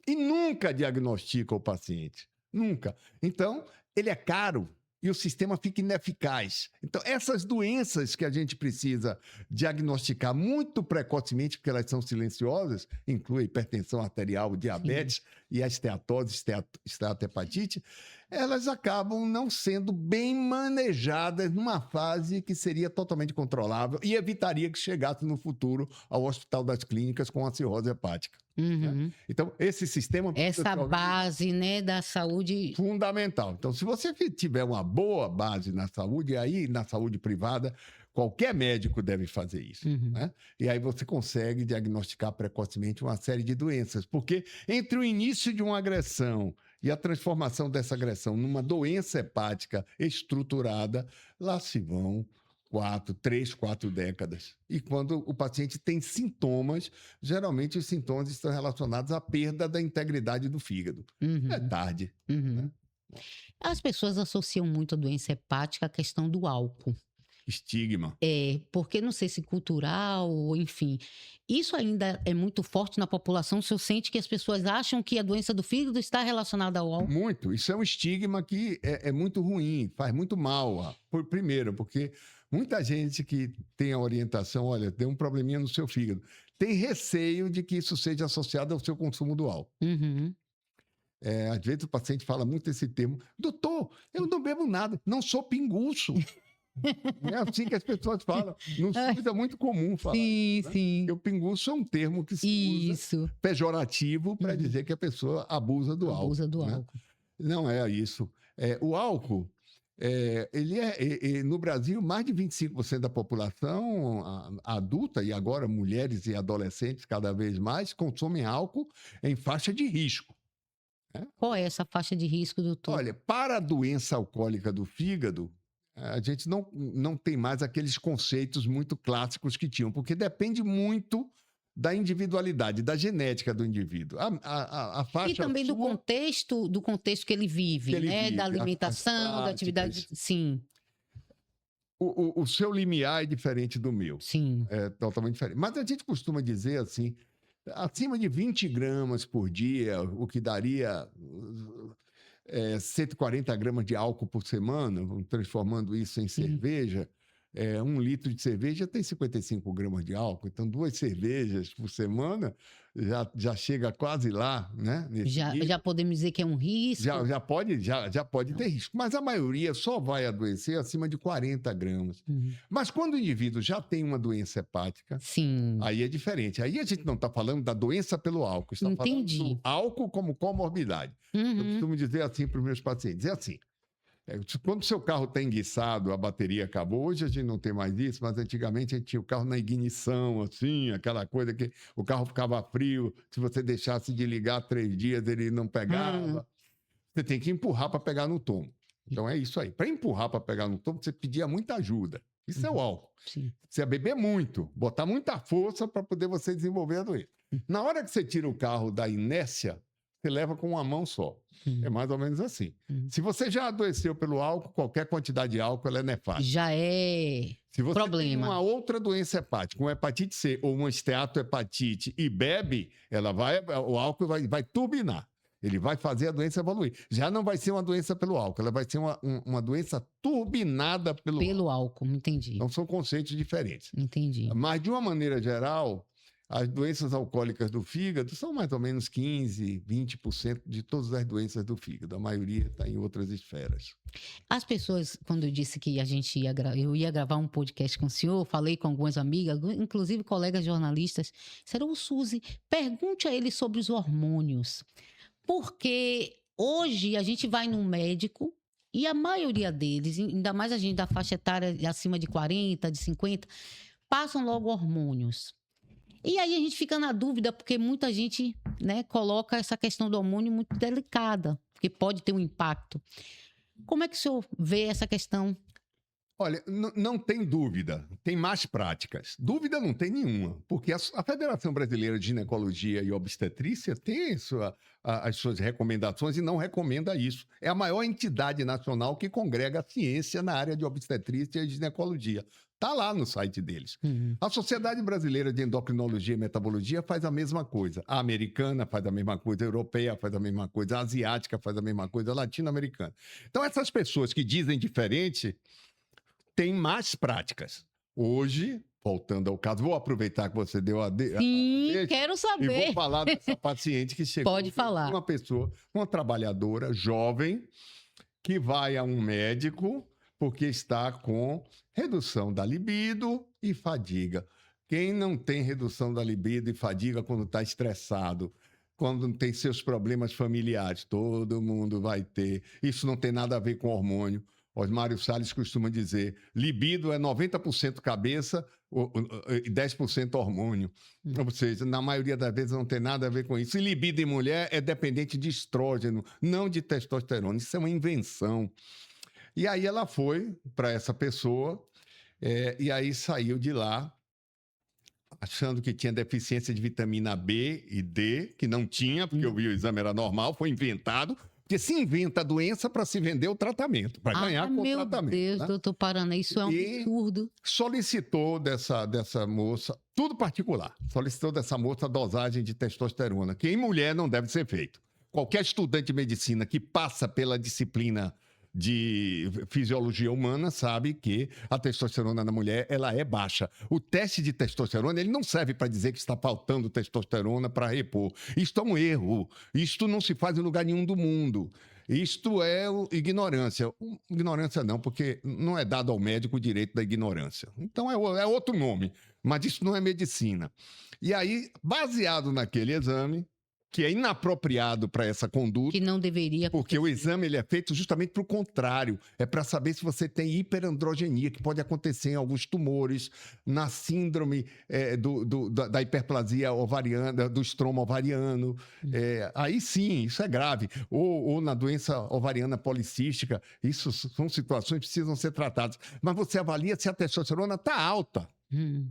e nunca diagnostica o paciente. Nunca. Então, ele é caro. E o sistema fica ineficaz. Então, essas doenças que a gente precisa diagnosticar muito precocemente, porque elas são silenciosas, inclui a hipertensão arterial, diabetes e a esteatose, esteatohepatite, elas acabam não sendo bem manejadas numa fase que seria totalmente controlável e evitaria que chegasse no futuro ao Hospital das Clínicas com a cirrose hepática. Né? Então, esse sistema... Essa base, né, da saúde... Fundamental. Então, se você tiver uma boa base na saúde, aí na saúde privada, qualquer médico deve fazer isso. Né? E aí você consegue diagnosticar precocemente uma série de doenças. Porque entre o início de uma agressão e a transformação dessa agressão numa doença hepática estruturada, lá se vão 3, 4 décadas. E quando o paciente tem sintomas, geralmente os sintomas estão relacionados à perda da integridade do fígado. É tarde. Né? As pessoas associam muito a doença hepática à questão do álcool. Estigma. Porque não sei se cultural, ou enfim. Isso ainda é muito forte na população. O senhor sente que as pessoas acham que a doença do fígado está relacionada ao álcool? Muito. Isso é um estigma que é muito ruim, faz muito mal. Primeiro, porque muita gente que tem a orientação, olha, tem um probleminha no seu fígado, tem receio de que isso seja associado ao seu consumo do álcool. Às vezes o paciente fala muito esse termo, doutor, eu não bebo nada, não sou pinguço. É assim que as pessoas falam. No SUS é muito comum falar. Sim, sim. Porque o pinguço é um termo que se usa pejorativo para dizer que a pessoa abusa do álcool. Abusa do né? álcool. Não é isso. O álcool, no Brasil, mais de 25% da população adulta, e agora mulheres e adolescentes cada vez mais, consomem álcool em faixa de risco. Qual é essa faixa de risco, doutor? Olha, para a doença alcoólica do fígado, a gente não tem mais aqueles conceitos muito clássicos que tinham, porque depende muito da individualidade, da genética do indivíduo. A faixa e também do contexto que ele vive, da alimentação, da atividade. Sim. O seu limiar é diferente do meu. Sim. É totalmente diferente. Mas a gente costuma dizer assim, acima de 20 gramas por dia, o que daria 140 gramas de álcool por semana, transformando isso em cerveja, 1 litro de cerveja tem 55 gramas de álcool, então 2 cervejas por semana já chega quase lá, né? Já podemos dizer que é um risco? Já pode ter risco, mas a maioria só vai adoecer acima de 40 gramas. Mas quando o indivíduo já tem uma doença hepática, Sim. Aí é diferente. Aí a gente não está falando da doença pelo álcool, está falando do álcool como comorbidade. Eu costumo dizer assim para os meus pacientes, quando o seu carro está enguiçado, a bateria acabou. Hoje a gente não tem mais isso, mas antigamente a gente tinha o carro na ignição, assim, aquela coisa que o carro ficava frio. Se você deixasse de ligar 3 dias, ele não pegava. Você tem que empurrar para pegar no tomo. Então é isso aí. Para empurrar para pegar no tomo, você pedia muita ajuda. Isso é o álcool. Sim. Você ia beber muito, botar muita força para poder você desenvolver a doença. Na hora que você tira o carro da inércia, você leva com uma mão só. É mais ou menos assim. Se você já adoeceu pelo álcool, qualquer quantidade de álcool ela é nefasta. Já é Se você problema. tem uma outra doença hepática, uma hepatite C ou uma esteatohepatite e bebe, o álcool vai turbinar. Ele vai fazer a doença evoluir. Já não vai ser uma doença pelo álcool, ela vai ser uma doença turbinada pelo álcool. Entendi. Então são conceitos diferentes. Entendi. Mas de uma maneira geral, as doenças alcoólicas do fígado são mais ou menos 15%, 20% de todas as doenças do fígado. A maioria está em outras esferas. As pessoas, quando eu disse que eu ia gravar um podcast com o senhor, falei com algumas amigas, inclusive colegas jornalistas, disseram, Suzy, pergunte a ele sobre os hormônios. Porque hoje a gente vai num médico e a maioria deles, ainda mais a gente da faixa etária acima de 40, de 50, passam logo hormônios. E aí a gente fica na dúvida, porque muita gente, né, coloca essa questão do hormônio muito delicada, porque pode ter um impacto. Como é que o senhor vê essa questão? Olha, não tem dúvida, tem mais práticas. Dúvida não tem nenhuma, porque a Federação Brasileira de Ginecologia e Obstetrícia tem as suas recomendações e não recomenda isso. É a maior entidade nacional que congrega a ciência na área de obstetrícia e ginecologia. Está lá no site deles. A Sociedade Brasileira de Endocrinologia e Metabologia faz a mesma coisa. A americana faz a mesma coisa, a europeia faz a mesma coisa, a asiática faz a mesma coisa, a latino-americana. Então, essas pessoas que dizem diferente têm mais práticas. Hoje, voltando ao caso, vou aproveitar que você deu a Sim, quero saber. E vou falar dessa paciente que chegou. Pode falar. Uma pessoa, uma trabalhadora jovem, que vai a um médico porque está com redução da libido e fadiga. Quem não tem redução da libido e fadiga quando está estressado, quando tem seus problemas familiares, todo mundo vai ter. Isso não tem nada a ver com hormônio. Osmário Salles costuma dizer, libido é 90% cabeça e 10% hormônio. Ou seja, na maioria das vezes não tem nada a ver com isso. E libido em mulher é dependente de estrógeno, não de testosterona. Isso é uma invenção. E aí ela foi para essa pessoa e aí saiu de lá achando que tinha deficiência de vitamina B e D, que não tinha, porque o exame era normal, foi inventado. Porque se inventa a doença para se vender o tratamento, para ganhar com o tratamento. Meu Deus, né? doutor Paraná, isso é um absurdo. Solicitou dessa moça, tudo particular, solicitou dessa moça a dosagem de testosterona, que em mulher não deve ser feito. Qualquer estudante de medicina que passa pela disciplina de fisiologia humana sabe que a testosterona na mulher ela é baixa. O teste de testosterona ele não serve para dizer que está faltando testosterona para repor. Isto é um erro. Isto não se faz em lugar nenhum do mundo. Isto é ignorância. Ignorância não, porque não é dado ao médico o direito da ignorância. Então é outro nome, mas isso não é medicina. E aí, baseado naquele exame, que é inapropriado para essa conduta. Que não deveria acontecer. Porque o exame ele é feito justamente para o contrário. É para saber se você tem hiperandrogenia, que pode acontecer em alguns tumores, na síndrome da hiperplasia ovariana, do estroma ovariano. Aí sim, isso é grave. Ou na doença ovariana policística. Isso são situações que precisam ser tratadas. Mas você avalia se a testosterona está alta.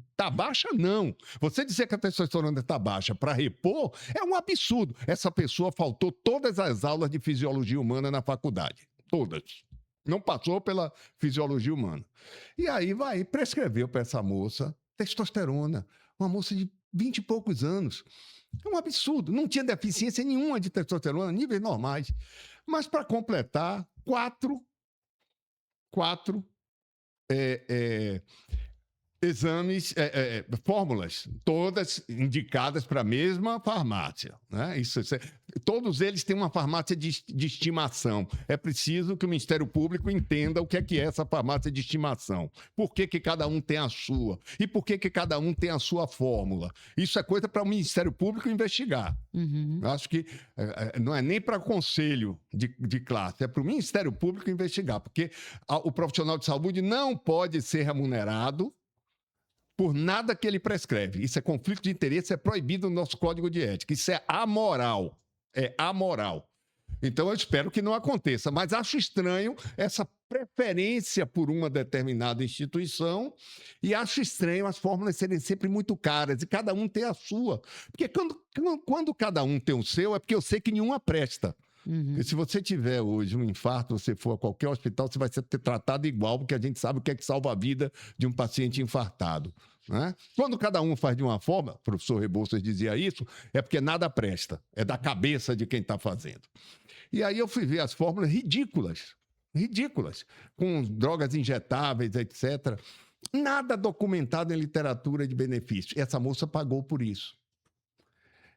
Está baixa? Não. Você dizer que a testosterona está baixa para repor é um absurdo. Essa pessoa faltou todas as aulas de fisiologia humana na faculdade. Todas. Não passou pela fisiologia humana. E aí prescreveu para essa moça testosterona. Uma moça de 20 e poucos anos. É um absurdo. Não tinha deficiência nenhuma de testosterona, níveis normais. Mas para completar, quatro exames, fórmulas, todas indicadas para a mesma farmácia, né? Todos eles têm uma farmácia de estimação. É preciso que o Ministério Público entenda o que é essa farmácia de estimação. Por que cada um tem a sua? E por que cada um tem a sua fórmula? Isso é coisa para o Ministério Público investigar. Uhum. Eu acho que não é nem para conselho de classe, é para o Ministério Público investigar, porque o profissional de saúde não pode ser remunerado por nada que ele prescreve. Isso é conflito de interesse, é proibido no nosso Código de Ética. Isso é amoral. É amoral. Então, eu espero que não aconteça. Mas acho estranho essa preferência por uma determinada instituição e acho estranho as fórmulas serem sempre muito caras e cada um ter a sua. Porque quando cada um tem o seu, é porque eu sei que nenhuma presta. Uhum. Porque se você tiver hoje um infarto, você for a qualquer hospital, você vai ser tratado igual, porque a gente sabe o que é que salva a vida de um paciente infartado. Né? Quando cada um faz de uma forma, o professor Rebouças dizia isso, é porque nada presta, é da cabeça de quem está fazendo. E aí eu fui ver as fórmulas ridículas, com drogas injetáveis, etc. Nada documentado em literatura de benefício. E essa moça pagou por isso.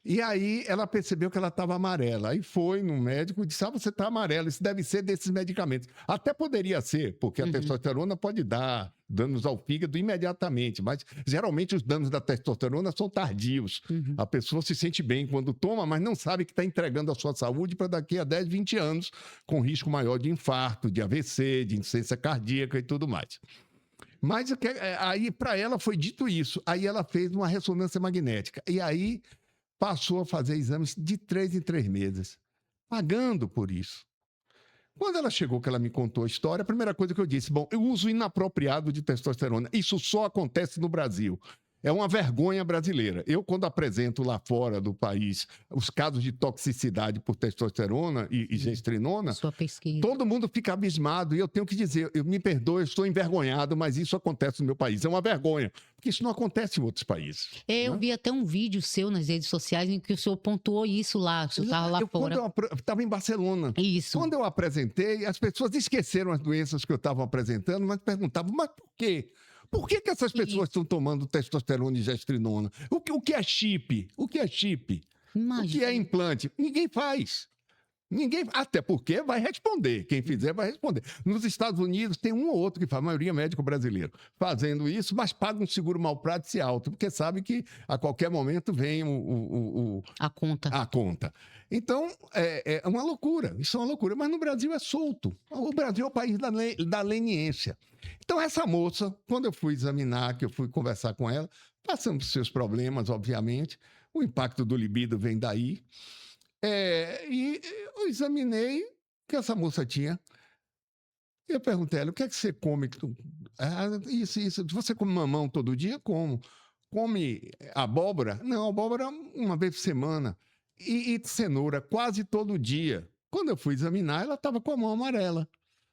E aí ela percebeu que ela estava amarela. Aí foi no médico e disse, você está amarela, isso deve ser desses medicamentos. Até poderia ser, porque a testosterona pode dar danos ao fígado imediatamente, mas geralmente os danos da testosterona são tardios. A pessoa se sente bem quando toma, mas não sabe que está entregando a sua saúde para daqui a 10, 20 anos, com risco maior de infarto, de AVC, de insuficiência cardíaca e tudo mais. Mas aí para ela foi dito isso. Aí ela fez uma ressonância magnética. E aí passou a fazer exames de 3 em 3 meses, pagando por isso. Quando ela chegou, que ela me contou a história, a primeira coisa que eu disse, o uso inapropriado de testosterona, isso só acontece no Brasil. É uma vergonha brasileira. Eu, quando apresento lá fora do país os casos de toxicidade por testosterona e gestrinona, Sua pesquisa. Todo mundo fica abismado e eu tenho que dizer, me perdoe, eu estou envergonhado, mas isso acontece no meu país. É uma vergonha, porque isso não acontece em outros países. Eu vi até um vídeo seu nas redes sociais em que o senhor pontuou isso lá, o senhor estava lá fora. Eu estava em Barcelona. Isso. Quando eu apresentei, as pessoas esqueceram as doenças que eu estava apresentando, mas perguntavam, mas por quê? Por que essas pessoas estão tomando testosterona e gestrinona? O que é chip? O que é chip? Imagina. O que é implante? Ninguém faz. Até porque vai responder. Quem fizer vai responder. Nos Estados Unidos tem um ou outro que faz, a maioria é médico brasileiro, fazendo isso, mas paga um seguro malpraxe alto, porque sabe que a qualquer momento vem a conta. Então, é uma loucura. Isso é uma loucura. Mas no Brasil é solto. O Brasil é o país da leniência. Então, essa moça, quando eu fui examinar, que eu fui conversar com ela, passando por seus problemas, obviamente, o impacto do libido vem daí. E eu examinei o que essa moça tinha. Eu perguntei a ela, o que é que você come? Isso. Você come mamão todo dia? Como? Come abóbora? Não, abóbora uma vez por semana. E cenoura quase todo dia. Quando eu fui examinar, ela estava com a mão amarela,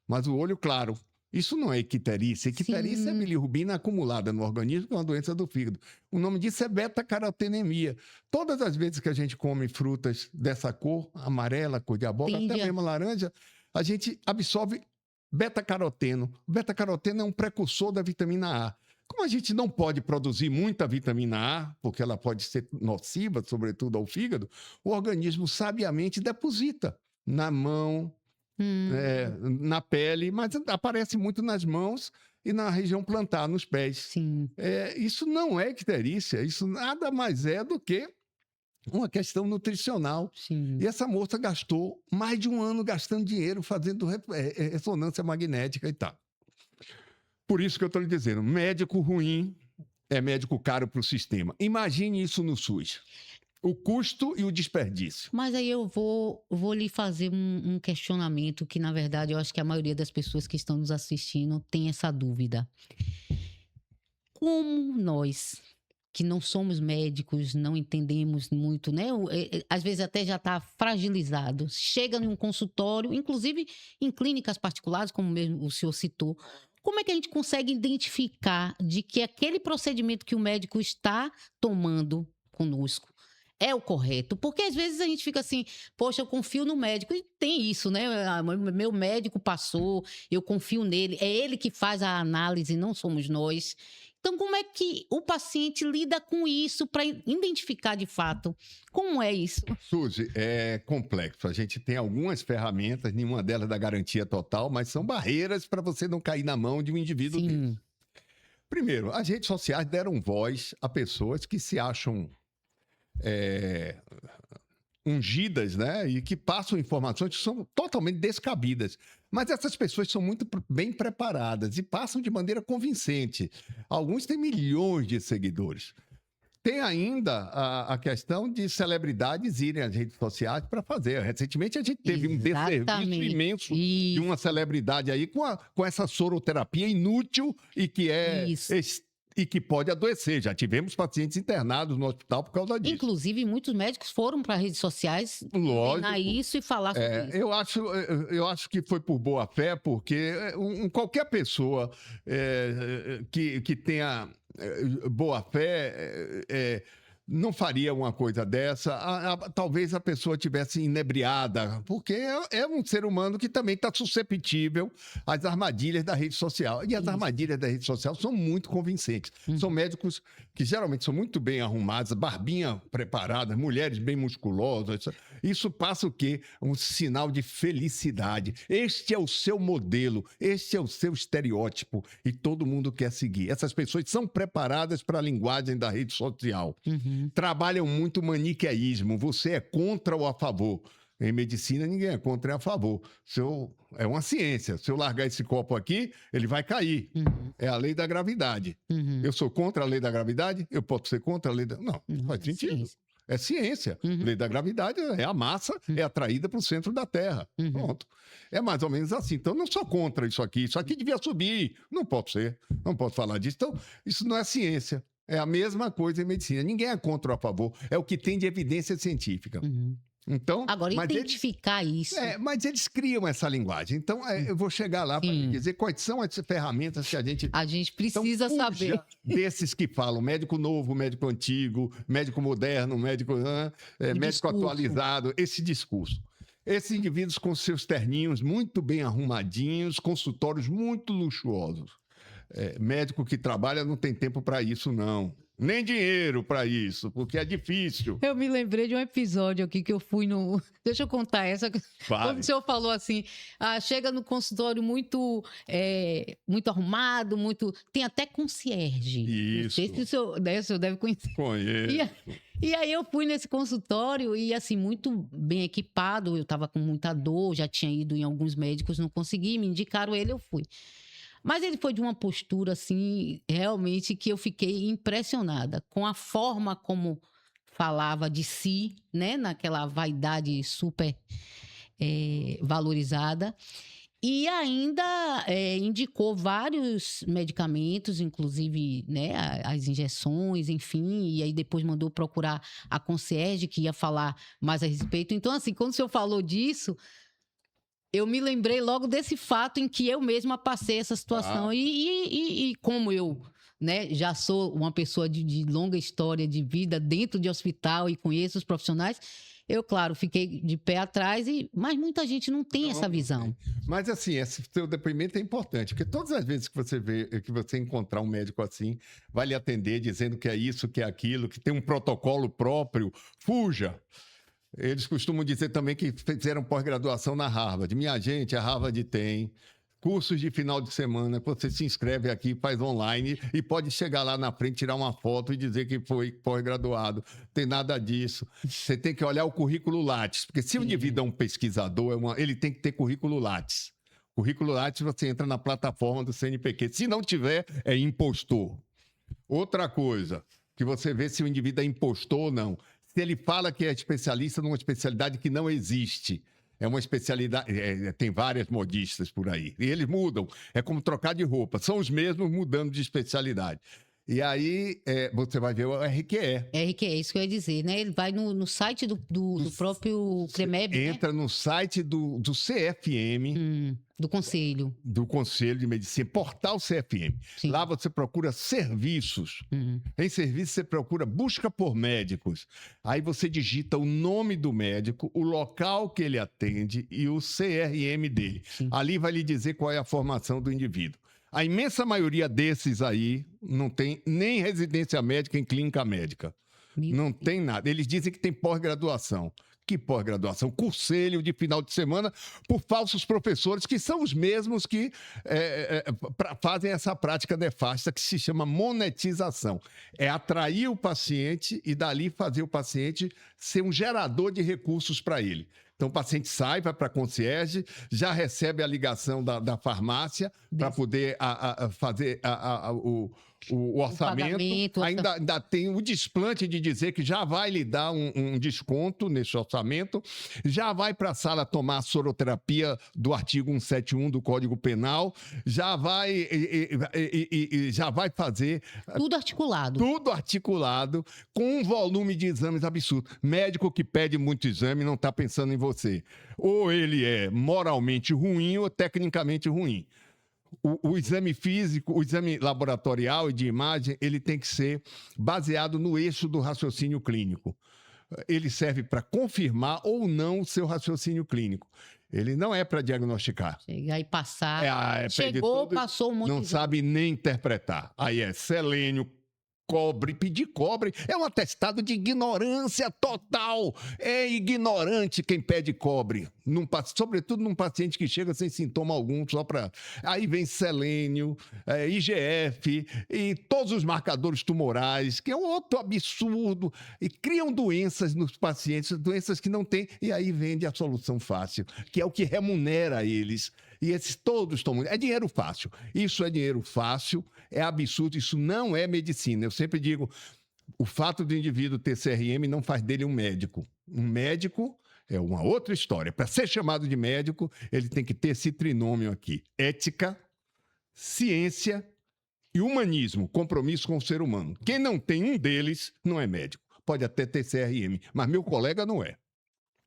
mas o olho claro. Isso não é icterícia. Icterícia é bilirrubina acumulada no organismo, que é uma doença do fígado. O nome disso é beta-carotenemia. Todas as vezes que a gente come frutas dessa cor, amarela, cor de abóbora, até mesmo laranja, a gente absorve beta-caroteno. O beta-caroteno é um precursor da vitamina A. Como a gente não pode produzir muita vitamina A, porque ela pode ser nociva, sobretudo ao fígado, o organismo sabiamente deposita na mão, na pele, mas aparece muito nas mãos e na região plantar, nos pés. Sim. Isso não é icterícia, isso nada mais é do que uma questão nutricional. Sim. E essa moça gastou mais de um ano gastando dinheiro fazendo ressonância magnética e tal. Por isso que eu estou lhe dizendo, médico ruim é médico caro para o sistema. Imagine isso no SUS. O custo e o desperdício. Mas aí eu vou lhe fazer um questionamento que, na verdade, eu acho que a maioria das pessoas que estão nos assistindo tem essa dúvida. Como nós, que não somos médicos, não entendemos muito, né? Às vezes até já está fragilizado, chega em um consultório, inclusive em clínicas particulares, como mesmo o senhor citou, como é que a gente consegue identificar de que aquele procedimento que o médico está tomando conosco é o correto? Porque às vezes a gente fica assim, poxa, eu confio no médico. E tem isso, né? Meu médico passou, eu confio nele. É ele que faz a análise, não somos nós. Então, como é que o paciente lida com isso para identificar de fato como é isso? Suzy, é complexo. A gente tem algumas ferramentas, nenhuma delas dá garantia total, mas são barreiras para você não cair na mão de um indivíduo desse. Sim, Primeiro, as redes sociais deram voz a pessoas que se acham ungidas, né? E que passam informações que são totalmente descabidas. Mas essas pessoas são muito bem preparadas e passam de maneira convincente. Alguns têm milhões de seguidores. Tem ainda a questão de celebridades irem às redes sociais para fazer. Recentemente a gente teve um desserviço exatamente. imenso de uma celebridade aí com essa soroterapia inútil e que Isso. e que pode adoecer. Já tivemos pacientes internados no hospital por causa disso. Inclusive, muitos médicos foram para redes sociais Lógico. treinar isso e falar sobre isso. Eu acho que foi por boa fé, porque qualquer pessoa que tenha boa fé não faria uma coisa dessa. Talvez a pessoa tivesse inebriada, porque é um ser humano que também está susceptível às armadilhas da rede social. E as armadilhas da rede social são muito convincentes. São médicos que geralmente são muito bem arrumados, barbinha preparada, mulheres bem musculosas. Isso passa o quê? Um sinal de felicidade. Este é o seu modelo, este é o seu estereótipo e todo mundo quer seguir. Essas pessoas são preparadas para a linguagem da rede social. Trabalham muito maniqueísmo. Você é contra ou a favor? Em medicina, ninguém é contra e a favor. É uma ciência. Se eu largar esse copo aqui, ele vai cair. É a lei da gravidade. Eu sou contra a lei da gravidade? Eu posso ser contra a lei da... Não faz sentido. Ciência. É ciência. Lei da gravidade é a massa é atraída para o centro da Terra. Pronto. É mais ou menos assim. Então, eu não sou contra isso aqui. Isso aqui devia subir. Não pode ser. Não posso falar disso. Então, isso não é ciência. É a mesma coisa em medicina. Ninguém é contra ou a favor. É o que tem de evidência científica. Então, Agora, mas identificar isso. mas eles criam essa linguagem. Então, eu vou chegar lá para dizer quais são as ferramentas que a gente... A gente precisa Então, saber. fuja desses que falam médico novo, médico antigo, médico moderno, médico médico discurso. atualizado, esse discurso. Esses indivíduos com seus terninhos muito bem arrumadinhos, consultórios muito luxuosos. Médico que trabalha não tem tempo para isso, não. Nem dinheiro para isso, porque é difícil. Eu me lembrei de um episódio aqui que eu fui no... Deixa eu contar essa. Vale. Quando o senhor falou assim, chega no consultório muito arrumado, tem até concierge. Isso. Não sei se o senhor deve conhecer. Conheço. E aí eu fui nesse consultório e assim, muito bem equipado, eu estava com muita dor, já tinha ido em alguns médicos, não consegui, me indicaram ele, eu fui. Mas ele foi de uma postura, assim, realmente que eu fiquei impressionada com a forma como falava de si, né? Naquela vaidade super valorizada. E ainda indicou vários medicamentos, inclusive, né, as injeções, enfim. E aí depois mandou procurar a concierge, que ia falar mais a respeito. Então, assim, quando o senhor falou disso... Eu me lembrei logo desse fato em que eu mesma passei essa situação. E como eu, né, já sou uma pessoa de longa história de vida dentro de hospital e conheço os profissionais, eu, claro, fiquei de pé atrás, mas muita gente não tem essa visão. Mas, assim, esse seu depoimento é importante, porque todas as vezes que você encontrar um médico assim, vai lhe atender dizendo que é isso, que é aquilo, que tem um protocolo próprio, fuja. Eles costumam dizer também que fizeram pós-graduação na Harvard. Minha gente, a Harvard tem cursos de final de semana que você se inscreve aqui, faz online e pode chegar lá na frente, tirar uma foto e dizer que foi pós-graduado. Tem nada disso. Você tem que olhar o currículo Lattes, porque se o indivíduo é um pesquisador, ele tem que ter currículo Lattes. Currículo Lattes, você entra na plataforma do CNPq. Se não tiver, é impostor. Outra coisa, que você vê se o indivíduo é impostor ou não. Se ele fala que é especialista numa especialidade que não existe, é uma especialidade... tem várias modistas por aí. E eles mudam. É como trocar de roupa. São os mesmos mudando de especialidade. E aí você vai ver o RQE. RQE, é isso que eu ia dizer, né? Ele vai no site do próprio CREMEB, né? Entra no site do CFM, Do conselho. do Conselho de Medicina, portal CFM. Sim. Lá você procura serviços. Em serviço você procura busca por médicos. Aí você digita o nome do médico, o local que ele atende e o CRM dele. Sim. Ali vai lhe dizer qual é a formação do indivíduo. A imensa maioria desses aí não tem nem residência médica em clínica médica. Não tem nada. Eles dizem que tem pós-graduação. Que pós-graduação? Curselho de final de semana por falsos professores, que são os mesmos que fazem essa prática nefasta que se chama monetização. É atrair o paciente e dali fazer o paciente ser um gerador de recursos para ele. Então, o paciente sai, vai para a concierge, já recebe a ligação da farmácia para poder fazer o orçamento. Ainda tem o desplante de dizer que já vai lhe dar um desconto nesse orçamento, já vai para a sala tomar a soroterapia do artigo 171 do Código Penal, já vai fazer... Tudo articulado. Tudo articulado, com um volume de exames absurdo. Médico que pede muito exame não está pensando em você. Ou ele é moralmente ruim ou tecnicamente ruim. O exame físico, o exame laboratorial e de imagem, ele tem que ser baseado no eixo do raciocínio clínico. Ele serve para confirmar ou não o seu raciocínio clínico. Ele não é para diagnosticar. Chegar e passar. Chegou, passou um monte não sabe nem interpretar. Aí é selênio, cobre, pedir cobre é um atestado de ignorância total. É ignorante quem pede cobre, sobretudo num paciente que chega sem sintoma algum, só para... Aí vem selênio, IGF e todos os marcadores tumorais, que é um outro absurdo, e criam doenças nos pacientes, doenças que não têm, e aí vende a solução fácil, que é o que remunera eles. E esses todos tomam... É dinheiro fácil. Isso é dinheiro fácil, é absurdo, isso não é medicina. Eu sempre digo, o fato do indivíduo ter CRM não faz dele um médico. Um médico é uma outra história. Para ser chamado de médico, ele tem que ter esse trinômio aqui. Ética, ciência e humanismo, compromisso com o ser humano. Quem não tem um deles não é médico. Pode até ter CRM, mas meu colega não é.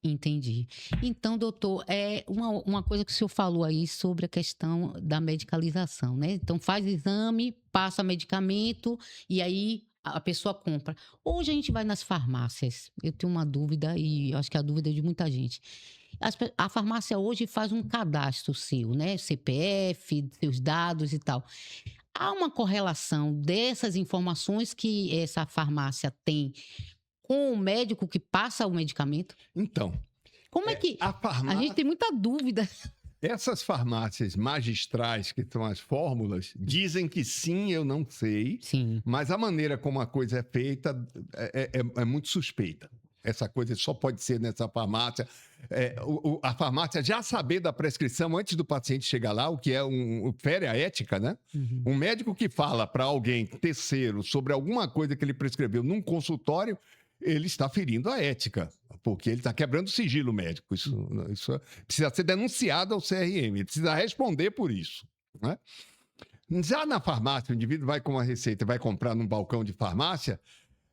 Entendi. Então, doutor, uma coisa que o senhor falou aí sobre a questão da medicalização, né? Então, faz exame, passa medicamento e aí a pessoa compra. Hoje a gente vai nas farmácias. Eu tenho uma dúvida e acho que é a dúvida de muita gente. A farmácia hoje faz um cadastro seu, né? CPF, seus dados e tal. Há uma correlação dessas informações que essa farmácia tem com o médico que passa o medicamento? Então, como é que... A gente tem muita dúvida. Essas farmácias magistrais, que são as fórmulas, dizem que sim, eu não sei. Sim. Mas a maneira como a coisa é feita é muito suspeita. Essa coisa só pode ser nessa farmácia. A farmácia já saber da prescrição antes do paciente chegar lá, o que fere a ética, né? Uhum. Um médico que fala para alguém terceiro sobre alguma coisa que ele prescreveu num consultório, ele está ferindo a ética, porque ele está quebrando o sigilo médico. Isso precisa ser denunciado ao CRM, ele precisa responder por isso, né? Já na farmácia, o indivíduo vai com uma receita, vai comprar num balcão de farmácia,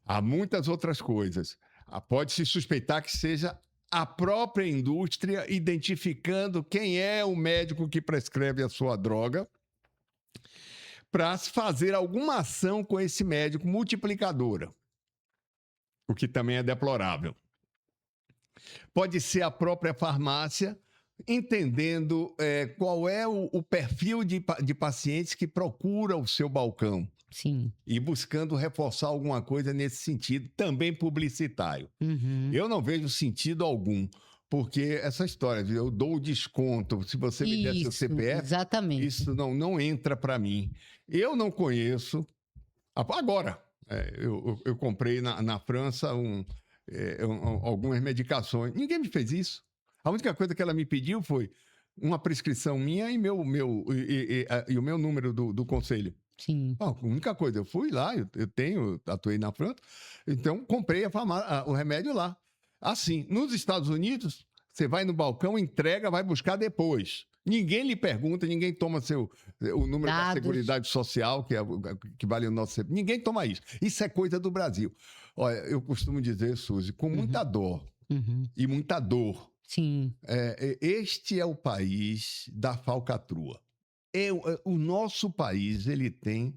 há muitas outras coisas. Pode-se suspeitar que seja a própria indústria identificando quem é o médico que prescreve a sua droga para fazer alguma ação com esse médico multiplicadora, o que também é deplorável. Pode ser a própria farmácia entendendo qual é o perfil de pacientes que procura o seu balcão. Sim. E buscando reforçar alguma coisa nesse sentido, também publicitário. Uhum. Eu não vejo sentido algum, porque essa história de eu dou o desconto, se você me der seu CPF, exatamente. isso não entra para mim. Eu não conheço. Agora, eu comprei na França algumas medicações. Ninguém me fez isso. A única coisa que ela me pediu foi uma prescrição minha e o meu número do conselho. Sim. A única coisa, eu fui lá, eu atuei na França, então comprei o remédio lá. Assim, nos Estados Unidos, você vai no balcão, entrega, vai buscar depois. Ninguém lhe pergunta, ninguém toma o número da Dados. Seguridade Social, que vale o nosso... Ninguém toma isso. Isso é coisa do Brasil. Olha, eu costumo dizer, Suzy, com muita dor e muita dor, Sim. este é o país da falcatrua. O nosso país, ele tem...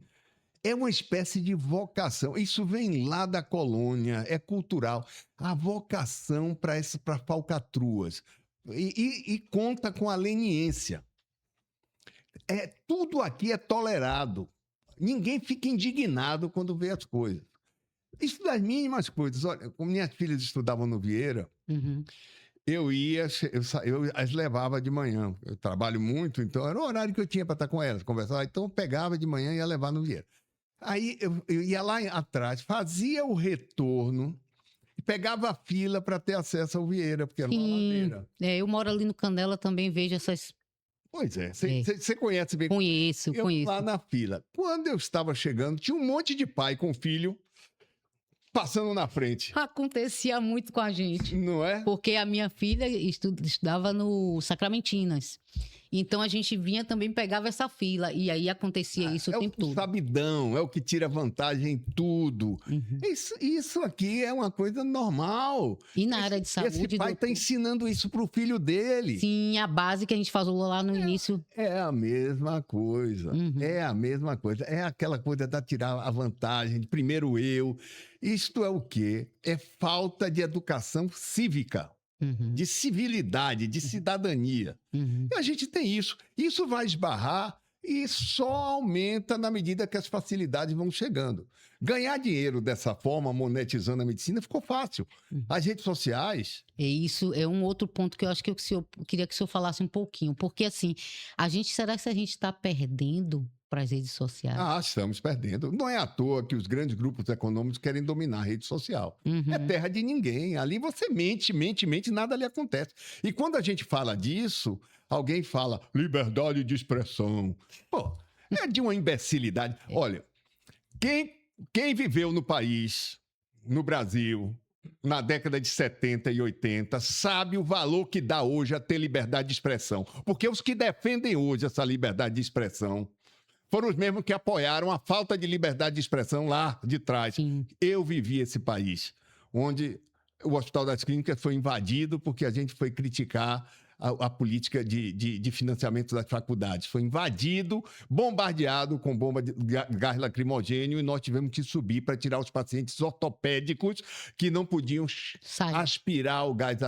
É uma espécie de vocação. Isso vem lá da colônia, é cultural. A vocação para falcatruas. E conta com a leniência. Tudo aqui é tolerado. Ninguém fica indignado quando vê as coisas. Isso das mínimas coisas. Olha, como minhas filhas estudavam no Vieira, eu as levava de manhã. Eu trabalho muito, então era o horário que eu tinha para estar com elas, conversar. Então eu pegava de manhã e ia levar no Vieira. Aí eu ia lá atrás, fazia o retorno e pegava a fila para ter acesso ao Vieira, porque era uma ladeira. Eu moro ali no Canela, também vejo essas... Pois é, você conhece bem. Conheço. Lá na fila. Quando eu estava chegando, tinha um monte de pai com filho passando na frente. Acontecia muito com a gente. Não é? Porque a minha filha estudava no Sacramentinas. Então a gente vinha também, pegava essa fila. E aí acontecia isso o tempo todo. Sabidão, é o que tira vantagem em tudo. Isso aqui é uma coisa normal. E na área de saúde... Esse pai está ensinando isso para o filho dele. Sim, a base que a gente falou lá no início. É a mesma coisa. É a mesma coisa. É aquela coisa da tirar a vantagem, de primeiro eu. Isto é o quê? É falta de educação cívica. De civilidade, de cidadania. E a gente tem isso. Isso vai esbarrar e só aumenta na medida que as facilidades vão chegando. Ganhar dinheiro dessa forma, monetizando a medicina, ficou fácil. As redes sociais... Isso é um outro ponto que eu acho que eu queria que o senhor falasse um pouquinho. Porque, assim, será que a gente está perdendo para as redes sociais? Estamos perdendo. Não é à toa que os grandes grupos econômicos querem dominar a rede social. É terra de ninguém. Ali você mente, nada lhe acontece. E quando a gente fala disso, alguém fala liberdade de expressão. Pô, é de uma imbecilidade. Olha, quem viveu no país, no Brasil, na década de 70 e 80, sabe o valor que dá hoje a ter liberdade de expressão. Porque os que defendem hoje essa liberdade de expressão foram os mesmos que apoiaram a falta de liberdade de expressão lá de trás. Sim. Eu vivi esse país, onde o Hospital das Clínicas foi invadido porque a gente foi criticar a política de financiamento das faculdades. Foi invadido, bombardeado com bomba de gás lacrimogênio, e nós tivemos que subir para tirar os pacientes ortopédicos que não podiam aspirar o gás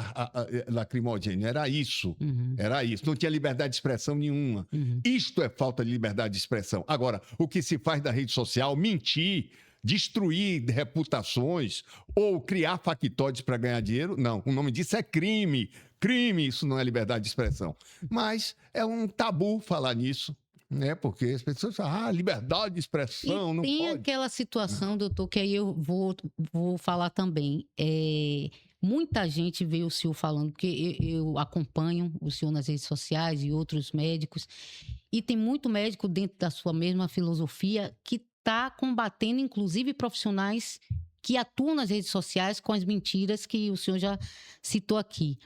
lacrimogênio. Era isso. Era isso. Não tinha liberdade de expressão nenhuma. Isto é falta de liberdade de expressão. Agora, o que se faz da rede social, mentir, destruir reputações ou criar factóides para ganhar dinheiro, não. O nome disso é crime. Crime, isso não é liberdade de expressão. Mas é um tabu falar nisso, né? Porque as pessoas falam, liberdade de expressão, não pode. Tem aquela situação, doutor, que aí eu vou falar também. Muita gente vê o senhor falando, porque eu acompanho o senhor nas redes sociais e outros médicos, e tem muito médico dentro da sua mesma filosofia que está combatendo, inclusive, profissionais que atuam nas redes sociais com as mentiras que o senhor já citou aqui.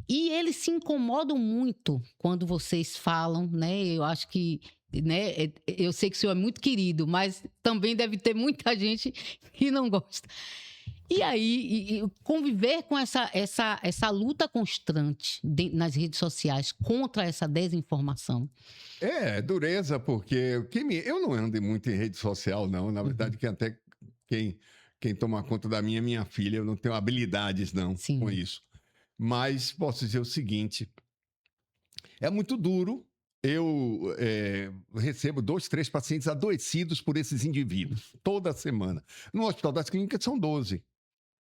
E eles se incomodam muito quando vocês falam, né? Eu acho que, né? Eu sei que o senhor é muito querido, mas também deve ter muita gente que não gosta. E aí, conviver com essa luta constante nas redes sociais contra essa desinformação. É dureza, porque eu não ando muito em rede social, não. Na verdade, que até quem toma conta da minha filha, eu não tenho habilidades, não, Sim. com isso. Mas posso dizer o seguinte, é muito duro. Eu recebo 2, 3 pacientes adoecidos por esses indivíduos, toda semana. No Hospital das Clínicas são 12.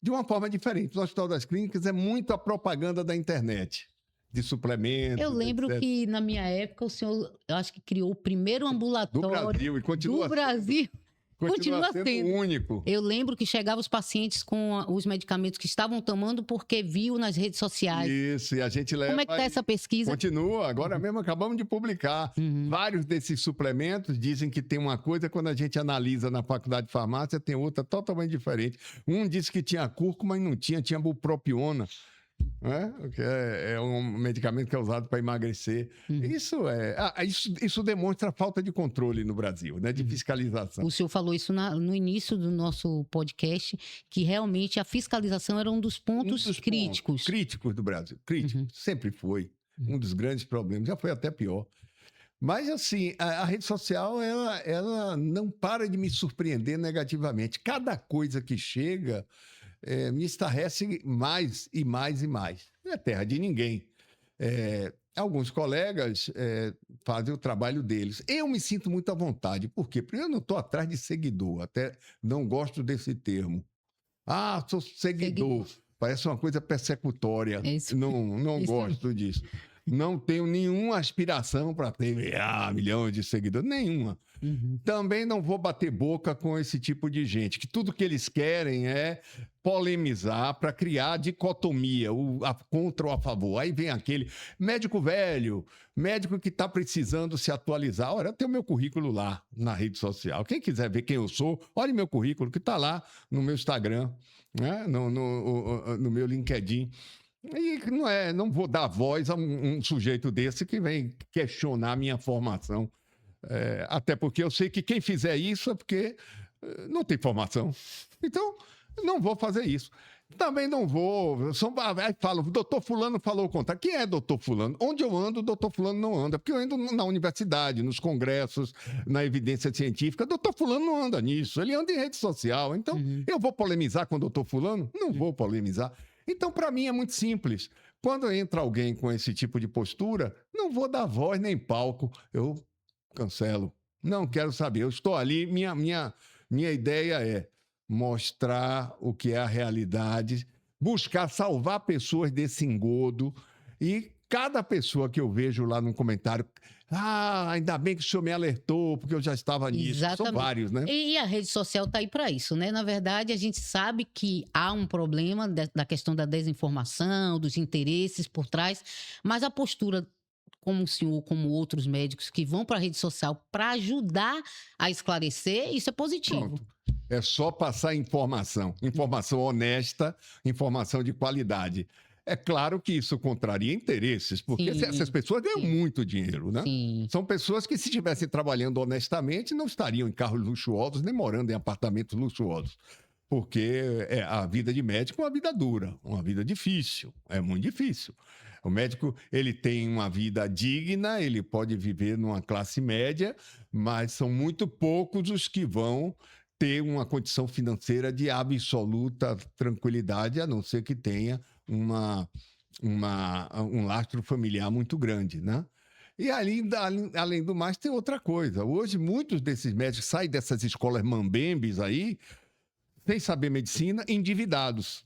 De uma forma diferente. No Hospital das Clínicas é muito a propaganda da internet, de suplementos. Eu lembro etc. que, na minha época, o senhor, eu acho que criou o primeiro ambulatório do Brasil, e continua do Brasil. Continua sendo único. Eu lembro que chegavam os pacientes com os medicamentos que estavam tomando porque viu nas redes sociais. Isso, e a gente leva... Como é que está essa pesquisa? Continua, agora mesmo acabamos de publicar. Vários desses suplementos dizem que tem uma coisa, quando a gente analisa na faculdade de farmácia, tem outra totalmente diferente. Um disse que tinha cúrcuma e não tinha bupropiona. né? Que é um medicamento que é usado para emagrecer. Uhum. Isso demonstra a falta de controle no Brasil, né? De Uhum. fiscalização. O senhor falou isso no início do nosso podcast, que realmente a fiscalização era um dos pontos Pontos críticos. críticos do Brasil. Crítico, Uhum. sempre foi. Uhum. Um dos grandes problemas, já foi até pior. Mas, assim, a rede social, ela não para de me surpreender negativamente. Cada coisa que chega me estarrece mais e mais e mais. Não é terra de ninguém. Alguns colegas fazem o trabalho deles. Eu me sinto muito à vontade. Por quê? Porque eu não estou atrás de seguidor. Até não gosto desse termo. Ah, sou seguidor. Parece uma coisa persecutória. Isso. Não Isso. gosto disso. Não tenho nenhuma aspiração para ter milhões de seguidores. Nenhuma. Uhum. Também não vou bater boca com esse tipo de gente, que tudo que eles querem é polemizar para criar dicotomia, contra ou a favor. Aí vem aquele médico velho, médico que está precisando se atualizar. Olha, eu tenho meu currículo lá na rede social. Quem quiser ver quem eu sou, olha meu currículo que está lá no meu Instagram, né? no meu LinkedIn. E não vou dar voz a um sujeito desse que vem questionar a minha formação. Até porque eu sei que quem fizer isso é porque não tem formação. Então, não vou fazer isso. Também não vou. Aí falo, doutor Fulano falou o contrário. Quem é doutor Fulano? Onde eu ando, doutor Fulano não anda. Porque eu ando na universidade, nos congressos, na evidência científica. Doutor Fulano não anda nisso. Ele anda em rede social. Então, eu vou polemizar com o doutor Fulano? Não vou polemizar. Então, para mim, é muito simples. Quando entra alguém com esse tipo de postura, não vou dar voz nem palco. Eu cancelo. Não quero saber. Eu estou ali. Minha ideia é mostrar o que é a realidade, buscar salvar pessoas desse engodo. E cada pessoa que eu vejo lá no comentário, ainda bem que o senhor me alertou, porque eu já estava nisso. São Exatamente. vários, né? E a rede social está aí para isso, né? Na verdade, a gente sabe que há um problema da questão da desinformação, dos interesses por trás, mas a postura, como o senhor, como outros médicos que vão para a rede social para ajudar a esclarecer, isso é positivo. Pronto. É só passar informação honesta, informação de qualidade. É claro que isso contraria interesses, porque Sim, essas pessoas ganham muito dinheiro, né? sim. São pessoas que, se estivessem trabalhando honestamente, não estariam em carros luxuosos nem morando em apartamentos luxuosos. Porque a vida de médico é uma vida dura, uma vida difícil, é muito difícil. O médico, ele tem uma vida digna, ele pode viver numa classe média, mas são muito poucos os que vão ter uma condição financeira de absoluta tranquilidade, a não ser que tenha um lastro familiar muito grande, né? E além do mais, tem outra coisa. Hoje, muitos desses médicos saem dessas escolas mambembes aí, sem saber medicina, endividados.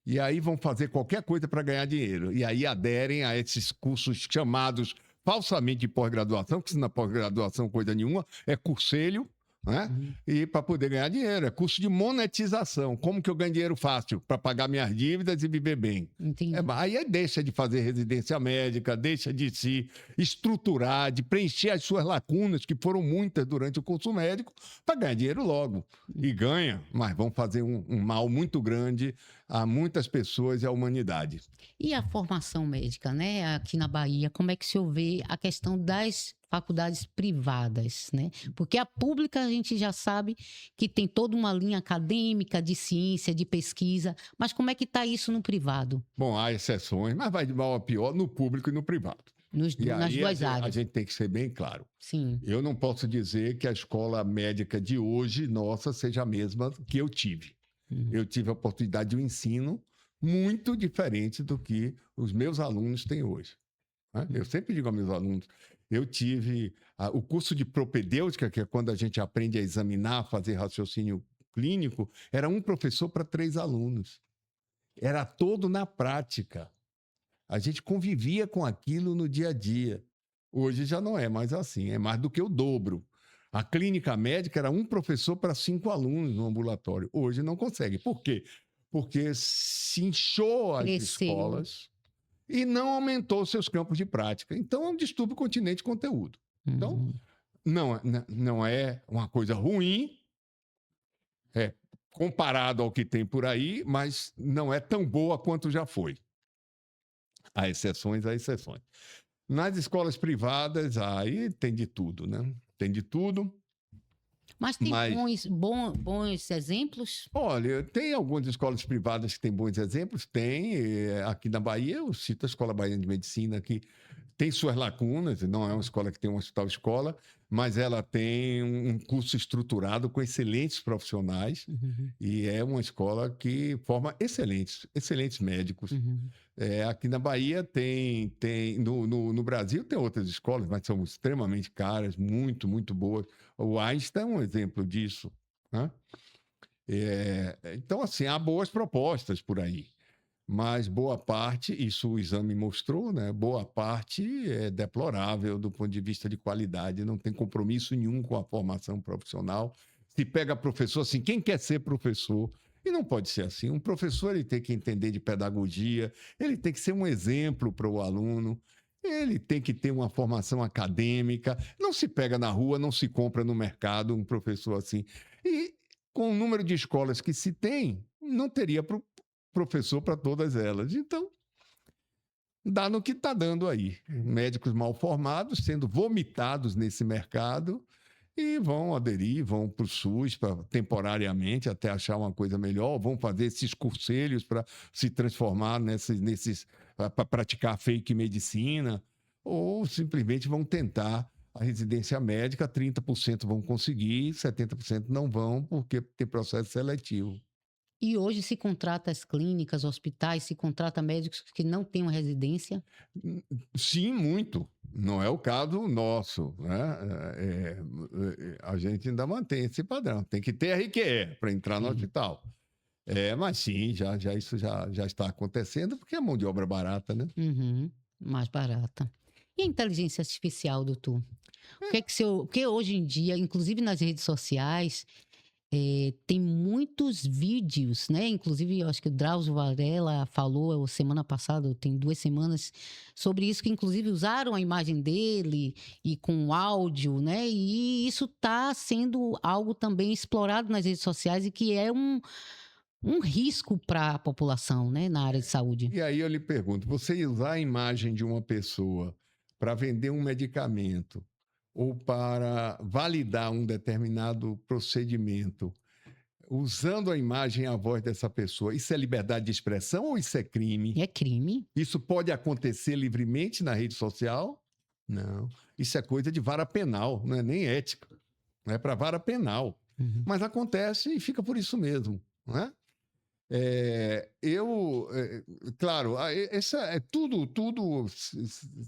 E aí vão fazer qualquer coisa para ganhar dinheiro. E aí aderem a esses cursos chamados falsamente de pós-graduação, que na pós-graduação coisa nenhuma, é curselho, né? E para poder ganhar dinheiro, é curso de monetização. Como que eu ganho dinheiro fácil? Para pagar minhas dívidas e viver bem. Entendi. Aí deixa de fazer residência médica, deixa de se estruturar, de preencher as suas lacunas, que foram muitas durante o curso médico, para ganhar dinheiro logo. E ganha, mas vão fazer um mal muito grande a muitas pessoas e à humanidade. E a formação médica, né? Aqui na Bahia, como é que o senhor vê a questão das faculdades privadas, né? Porque a pública a gente já sabe que tem toda uma linha acadêmica de ciência, de pesquisa, mas como é que está isso no privado? Bom, há exceções, mas vai de mal a pior no público e no privado. Nas aí duas a áreas. gente tem que ser bem claro. Sim. Eu não posso dizer que a escola médica de hoje, nossa, seja a mesma que eu tive. Eu tive a oportunidade de um ensino muito diferente do que os meus alunos têm hoje. Né? Eu sempre digo aos meus alunos, eu tive o curso de propedêutica, que é quando a gente aprende a examinar, fazer raciocínio clínico, era um professor para 3 alunos. Era todo na prática. A gente convivia com aquilo no dia a dia. Hoje já não é mais assim, é mais do que o dobro. A clínica médica era um professor para 5 alunos no ambulatório. Hoje não consegue. Por quê? Porque se inchou as Cresceu. escolas e não aumentou seus campos de prática. Então é um distúrbio continente de conteúdo. Então, não é uma coisa ruim, comparado ao que tem por aí, mas não é tão boa quanto já foi. Há exceções, há exceções. Nas escolas privadas, aí tem de tudo, né? Tem de tudo. Mas tem Mas, bons exemplos? olha, tem algumas escolas privadas que têm bons exemplos. Tem. Aqui na Bahia, eu cito a Escola Baiana de Medicina, que tem suas lacunas, não é uma escola que tem um hospital-escola, mas ela tem um curso estruturado com excelentes profissionais Uhum, e é uma escola que forma excelentes médicos. uhum. Aqui na Bahia no Brasil tem outras escolas, mas são extremamente caras, muito boas. O Einstein é um exemplo disso, né? Então, assim, há boas propostas por aí. Mas boa parte, isso o exame mostrou, né? Boa parte é deplorável do ponto de vista de qualidade, não tem compromisso nenhum com a formação profissional. Se pega professor, assim, quem quer ser professor? E não pode ser assim. Um professor ele tem que entender de pedagogia, ele tem que ser um exemplo para o aluno, ele tem que ter uma formação acadêmica. Não se pega na rua, não se compra no mercado um professor assim. E com o número de escolas que se tem, não teria professor para todas elas. Então, dá no que está dando aí. Médicos mal formados sendo vomitados nesse mercado e vão aderir, vão para o SUS temporariamente até achar uma coisa melhor, vão fazer esses curselhos para se transformar nesses para praticar fake medicina, ou simplesmente vão tentar a residência médica, 30% vão conseguir, 70% não vão, porque tem processo seletivo. E hoje se contrata as clínicas, hospitais, se contrata médicos que não têm uma residência? Sim, muito. Não é o caso nosso, né? A gente ainda mantém esse padrão. Tem que ter RQE para entrar no Sim. hospital. Mas sim, isso já está acontecendo, porque é mão de obra barata, né? Uhum, mais barata. E a inteligência artificial, doutor? O que é que seu, porque hoje em dia, inclusive nas redes sociais, tem muitos vídeos, né? Inclusive, eu acho que o Drauzio Varela falou semana passada, ou tem 2 semanas, sobre isso, que inclusive usaram a imagem dele e com áudio, né? E isso está sendo algo também explorado nas redes sociais e que é um risco para a população, né? Na área de saúde. E aí eu lhe pergunto: você usar a imagem de uma pessoa para vender um medicamento ou para validar um determinado procedimento, usando a imagem e a voz dessa pessoa, isso é liberdade de expressão ou isso é crime? É crime. Isso pode acontecer livremente na rede social? Não. Isso é coisa de vara penal, não é nem ética. Não é para vara penal. Uhum. Mas acontece e fica por isso mesmo, não é? Claro, essa é tudo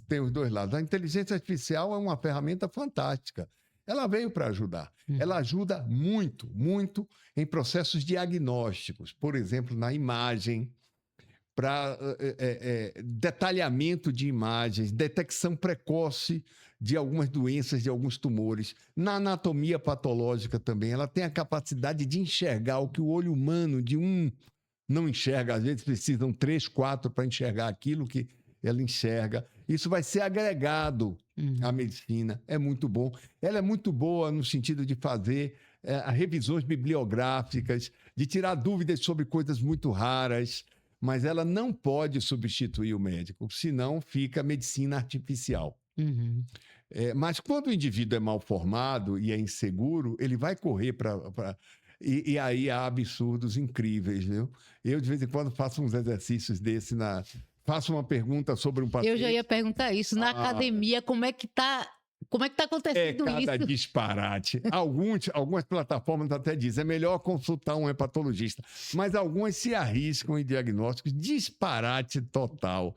tem os dois lados. A inteligência artificial é uma ferramenta fantástica. Ela veio para ajudar. Ela ajuda muito em processos diagnósticos, por exemplo, na imagem, para detalhamento de imagens, detecção precoce de algumas doenças, de alguns tumores. Na anatomia patológica também, ela tem a capacidade de enxergar o que o olho humano de um não enxerga. Às vezes precisam 3, 4 para enxergar aquilo que ela enxerga. Isso vai ser agregado à medicina. É muito bom. Ela é muito boa no sentido de fazer revisões bibliográficas, de tirar dúvidas sobre coisas muito raras, mas ela não pode substituir o médico, senão fica medicina artificial. Uhum. Mas quando o indivíduo é mal formado e é inseguro, ele vai correr para. E aí há absurdos incríveis, viu? Eu, de vez em quando, faço uns exercícios desse faço uma pergunta sobre um paciente. Eu já ia perguntar isso. Na academia, como é que tá acontecendo cada isso? disparate. Algumas plataformas até dizem, é melhor consultar um hepatologista. Mas algumas se arriscam em diagnósticos, disparate total.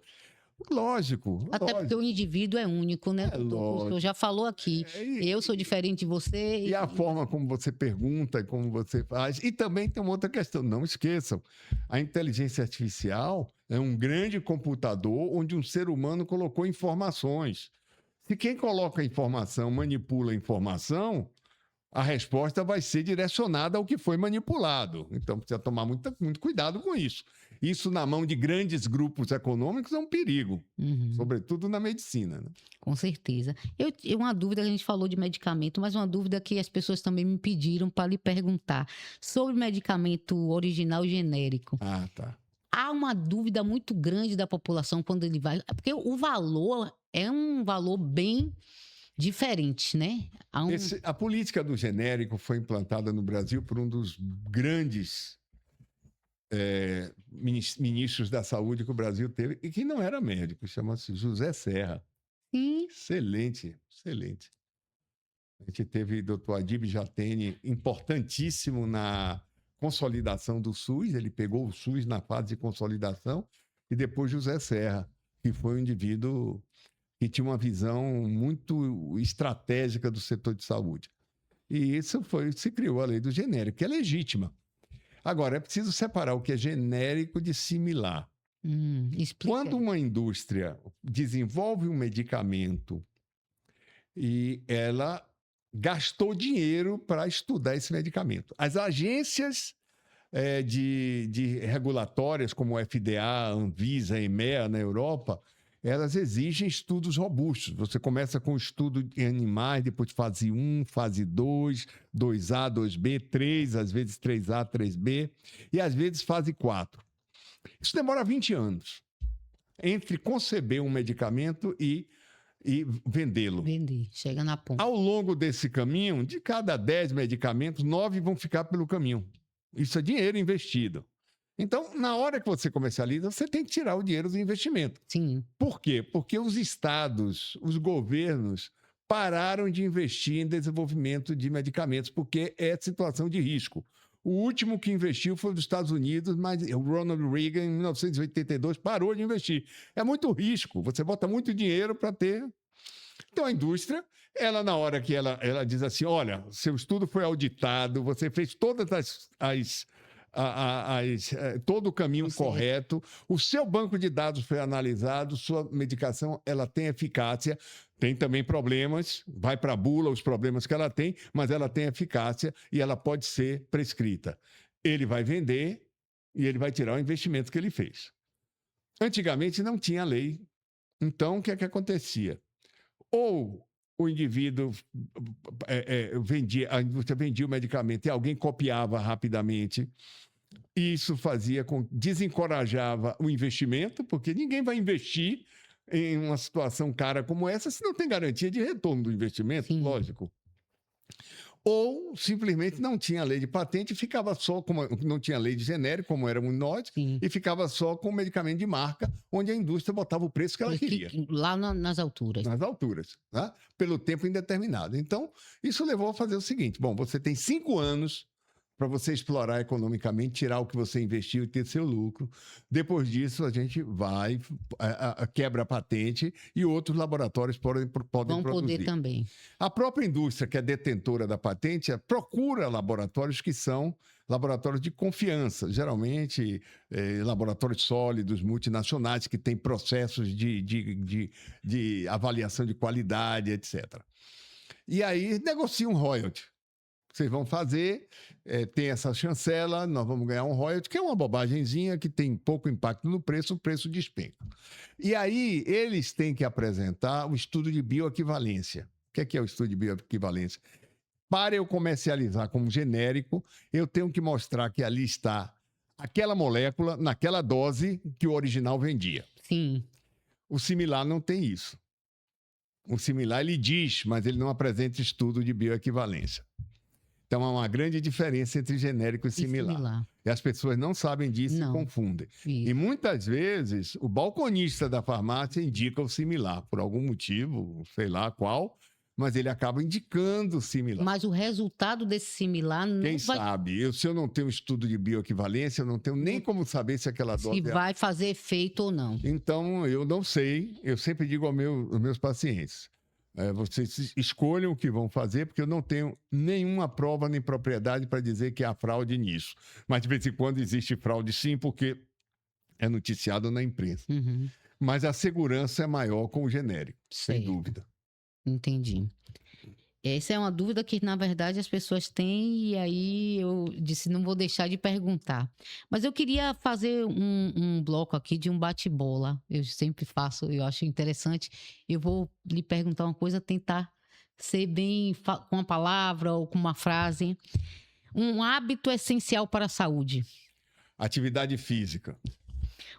Lógico. Até porque o indivíduo é único, né, doutor? O senhor já falou aqui. Eu sou diferente de você. E a forma como você pergunta, como você faz. E também tem uma outra questão, não esqueçam. A inteligência artificial é um grande computador onde um ser humano colocou informações. Se quem coloca a informação manipula a informação, a resposta vai ser direcionada ao que foi manipulado. Então, precisa tomar muito cuidado com isso. Isso, na mão de grandes grupos econômicos, é um perigo, sobretudo na medicina. Né? Com certeza. Uma dúvida, a gente falou de medicamento, mas uma dúvida que as pessoas também me pediram para lhe perguntar sobre medicamento original genérico. Ah, tá. há uma dúvida muito grande da população quando ele vai. Porque o valor é um valor bem diferente, né? Há um... A política do genérico foi implantada no Brasil por um dos grandes ministros da saúde que o Brasil teve, e que não era médico, chama-se José Serra. Sim. Excelente, excelente. A gente teve Dr. Adib Jatene, importantíssimo na consolidação do SUS, ele pegou o SUS na fase de consolidação, e depois José Serra, que foi um indivíduo que tinha uma visão muito estratégica do setor de saúde. E isso se criou a lei do genérico, que é legítima. Agora, é preciso separar o que é genérico de similar. Explica. Quando uma indústria desenvolve um medicamento e ela gastou dinheiro para estudar esse medicamento, as agências de regulatórias, como o FDA, Anvisa, EMEA na Europa, elas exigem estudos robustos. Você começa com estudo em animais, depois fase 1, fase 2, 2A, 2B, 3, às vezes 3A, 3B, e às vezes fase 4. Isso demora 20 anos entre conceber um medicamento e vendê-lo. Vender, chega na ponta. Ao longo desse caminho, de cada 10 medicamentos, 9 vão ficar pelo caminho. Isso é dinheiro investido. Então, na hora que você comercializa, você tem que tirar o dinheiro do investimento. Sim. Por quê? Porque os estados, os governos, pararam de investir em desenvolvimento de medicamentos, porque é situação de risco. O último que investiu foi dos Estados Unidos, mas o Ronald Reagan, em 1982, parou de investir. É muito risco, você bota muito dinheiro para ter. Então, a indústria, ela na hora que ela diz assim, olha, seu estudo foi auditado, você fez todas todo o caminho correto, o seu banco de dados foi analisado, sua medicação ela tem eficácia, tem também problemas, vai para a bula os problemas que ela tem, mas ela tem eficácia e ela pode ser prescrita. Ele vai vender e ele vai tirar o investimento que ele fez. Antigamente não tinha lei, então o que é que acontecia? Ou o indivíduo a indústria vendia o medicamento e alguém copiava rapidamente. Isso desencorajava o investimento, porque ninguém vai investir em uma situação cara como essa se não tem garantia de retorno do investimento, Sim. lógico. Ou simplesmente não tinha lei de patente e ficava só, como não tinha lei de genérico, como éramos nós, Sim. e ficava só com o medicamento de marca, onde a indústria botava o preço que ela queria. Lá nas alturas. Nas alturas, tá? Pelo tempo indeterminado. Então, isso levou a fazer o seguinte: bom, você tem 5 anos para você explorar economicamente, tirar o que você investiu e ter seu lucro. Depois disso, a gente vai, quebra a patente e outros laboratórios podem Vão produzir. poder também. A própria indústria, que é detentora da patente, procura laboratórios que são laboratórios de confiança, geralmente laboratórios sólidos, multinacionais, que têm processos de avaliação de qualidade, etc. E aí negocia um royalty. Vocês vão fazer, tem essa chancela, nós vamos ganhar um royalty, que é uma bobagemzinha que tem pouco impacto no preço, o preço despenca. E aí eles têm que apresentar o estudo de bioequivalência. O que é o estudo de bioequivalência? Para eu comercializar como genérico, eu tenho que mostrar que ali está aquela molécula, naquela dose que o original vendia. Sim. O similar não tem isso. O similar ele diz, mas ele não apresenta estudo de bioequivalência. Então, há uma grande diferença entre genérico e similar. E as pessoas não sabem disso e confundem. Isso. E muitas vezes, o balconista da farmácia indica o similar, por algum motivo, sei lá qual, mas ele acaba indicando o similar. Mas o resultado desse similar não Quem sabe? Se eu não tenho estudo de bioequivalência, eu não tenho nem como saber se aquela dose... Se vai fazer efeito ou não. Então, eu não sei. Eu sempre digo aos meus pacientes... vocês escolham o que vão fazer, porque eu não tenho nenhuma prova nem propriedade para dizer que há fraude nisso. Mas, de vez em quando, existe fraude sim, porque é noticiado na imprensa. Uhum. Mas a segurança é maior com o genérico, sem dúvida. Entendi. Essa é uma dúvida que, na verdade, as pessoas têm, e aí eu disse, não vou deixar de perguntar. Mas eu queria fazer um bloco aqui de um bate-bola. Eu sempre faço, eu acho interessante. Eu vou lhe perguntar uma coisa, tentar ser bem com uma palavra ou com uma frase. Um hábito essencial para a saúde. Atividade física.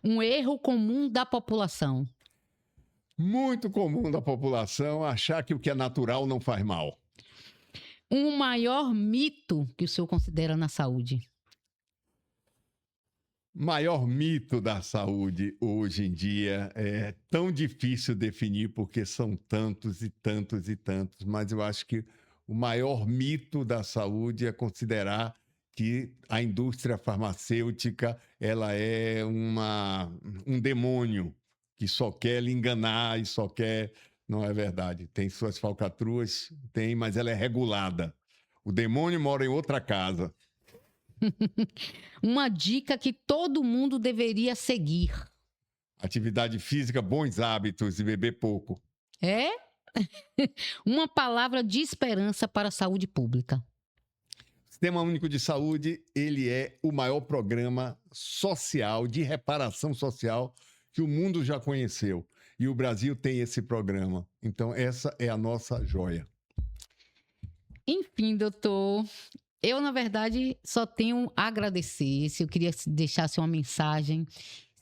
Um erro comum da população. Muito comum da população achar que o que é natural não faz mal. Um maior mito que o senhor considera na saúde. Maior mito da saúde hoje em dia é tão difícil definir porque são tantos e tantos e tantos, mas eu acho que o maior mito da saúde é considerar que a indústria farmacêutica ela é um demônio que só quer lhe enganar e só quer... Não é verdade. Tem suas falcatruas, tem, mas ela é regulada. O demônio mora em outra casa. Uma dica que todo mundo deveria seguir. Atividade física, bons hábitos e beber pouco. É? Uma palavra de esperança para a saúde pública. O Sistema Único de Saúde, ele é o maior programa social, de reparação social, que o mundo já conheceu. E o Brasil tem esse programa. Então, essa é a nossa joia. Enfim, doutor, eu, na verdade, só tenho a agradecer. Se eu queria deixasse uma mensagem,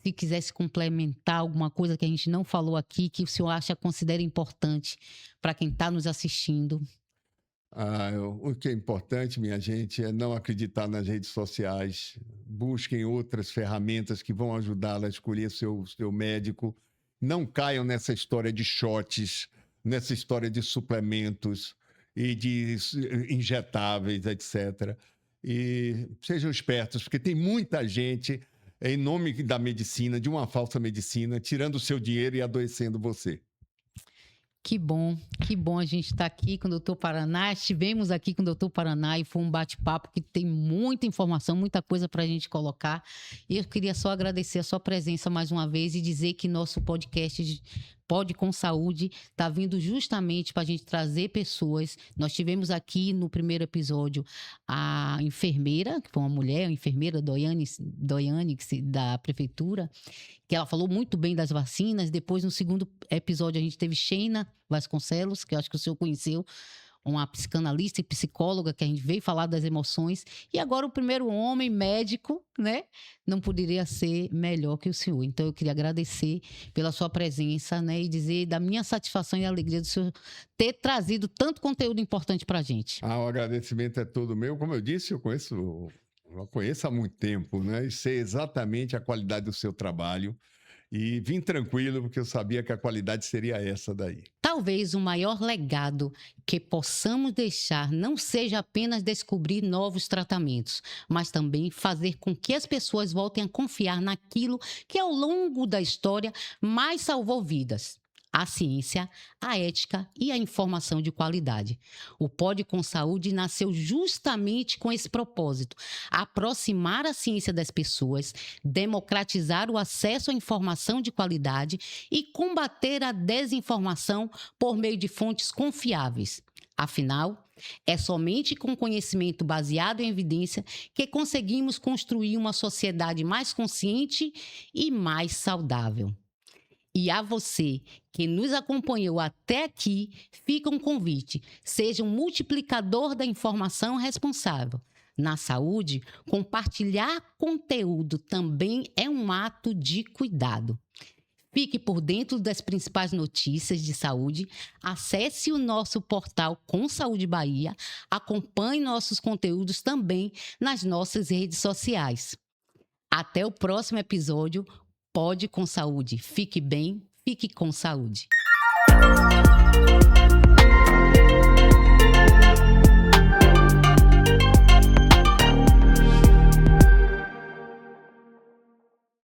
se quisesse complementar alguma coisa que a gente não falou aqui, que o senhor considera importante para quem está nos assistindo. O que é importante, minha gente, é não acreditar nas redes sociais. Busquem outras ferramentas que vão ajudá-la a escolher seu médico. Não caiam nessa história de shots, nessa história de suplementos e de injetáveis, etc. E sejam espertos, porque tem muita gente, em nome da medicina, de uma falsa medicina, tirando o seu dinheiro e adoecendo você. Que bom a gente estar aqui com o Dr. Paraná. Estivemos aqui com o Dr. Paraná e foi um bate-papo que tem muita informação, muita coisa para a gente colocar. E eu queria só agradecer a sua presença mais uma vez e dizer que nosso podcast Pode com Saúde está vindo justamente para a gente trazer pessoas. Nós tivemos aqui no primeiro episódio a enfermeira, que foi uma mulher, a enfermeira Doiane da prefeitura, que ela falou muito bem das vacinas. Depois, no segundo episódio, a gente teve Sheina Vasconcelos, que eu acho que o senhor conheceu, uma psicanalista e psicóloga, que a gente veio falar das emoções. E agora o primeiro homem médico, né? Não poderia ser melhor que o senhor. Então, eu queria agradecer pela sua presença, né? E dizer da minha satisfação e alegria do senhor ter trazido tanto conteúdo importante para a gente. O agradecimento é todo meu. Como eu disse, eu conheço há muito tempo, né? E sei exatamente a qualidade do seu trabalho. E vim tranquilo, porque eu sabia que a qualidade seria essa daí. Talvez o maior legado que possamos deixar não seja apenas descobrir novos tratamentos, mas também fazer com que as pessoas voltem a confiar naquilo que ao longo da história mais salvou vidas. A ciência, a ética e a informação de qualidade. O Pode com Saúde nasceu justamente com esse propósito: aproximar a ciência das pessoas, democratizar o acesso à informação de qualidade e combater a desinformação por meio de fontes confiáveis. Afinal, é somente com conhecimento baseado em evidência que conseguimos construir uma sociedade mais consciente e mais saudável. E a você que nos acompanhou até aqui, fica um convite: seja um multiplicador da informação responsável. Na saúde, compartilhar conteúdo também é um ato de cuidado. Fique por dentro das principais notícias de saúde, acesse o nosso portal Com Saúde Bahia, acompanhe nossos conteúdos também nas nossas redes sociais. Até o próximo episódio. Pode com Saúde. Fique bem, fique com saúde.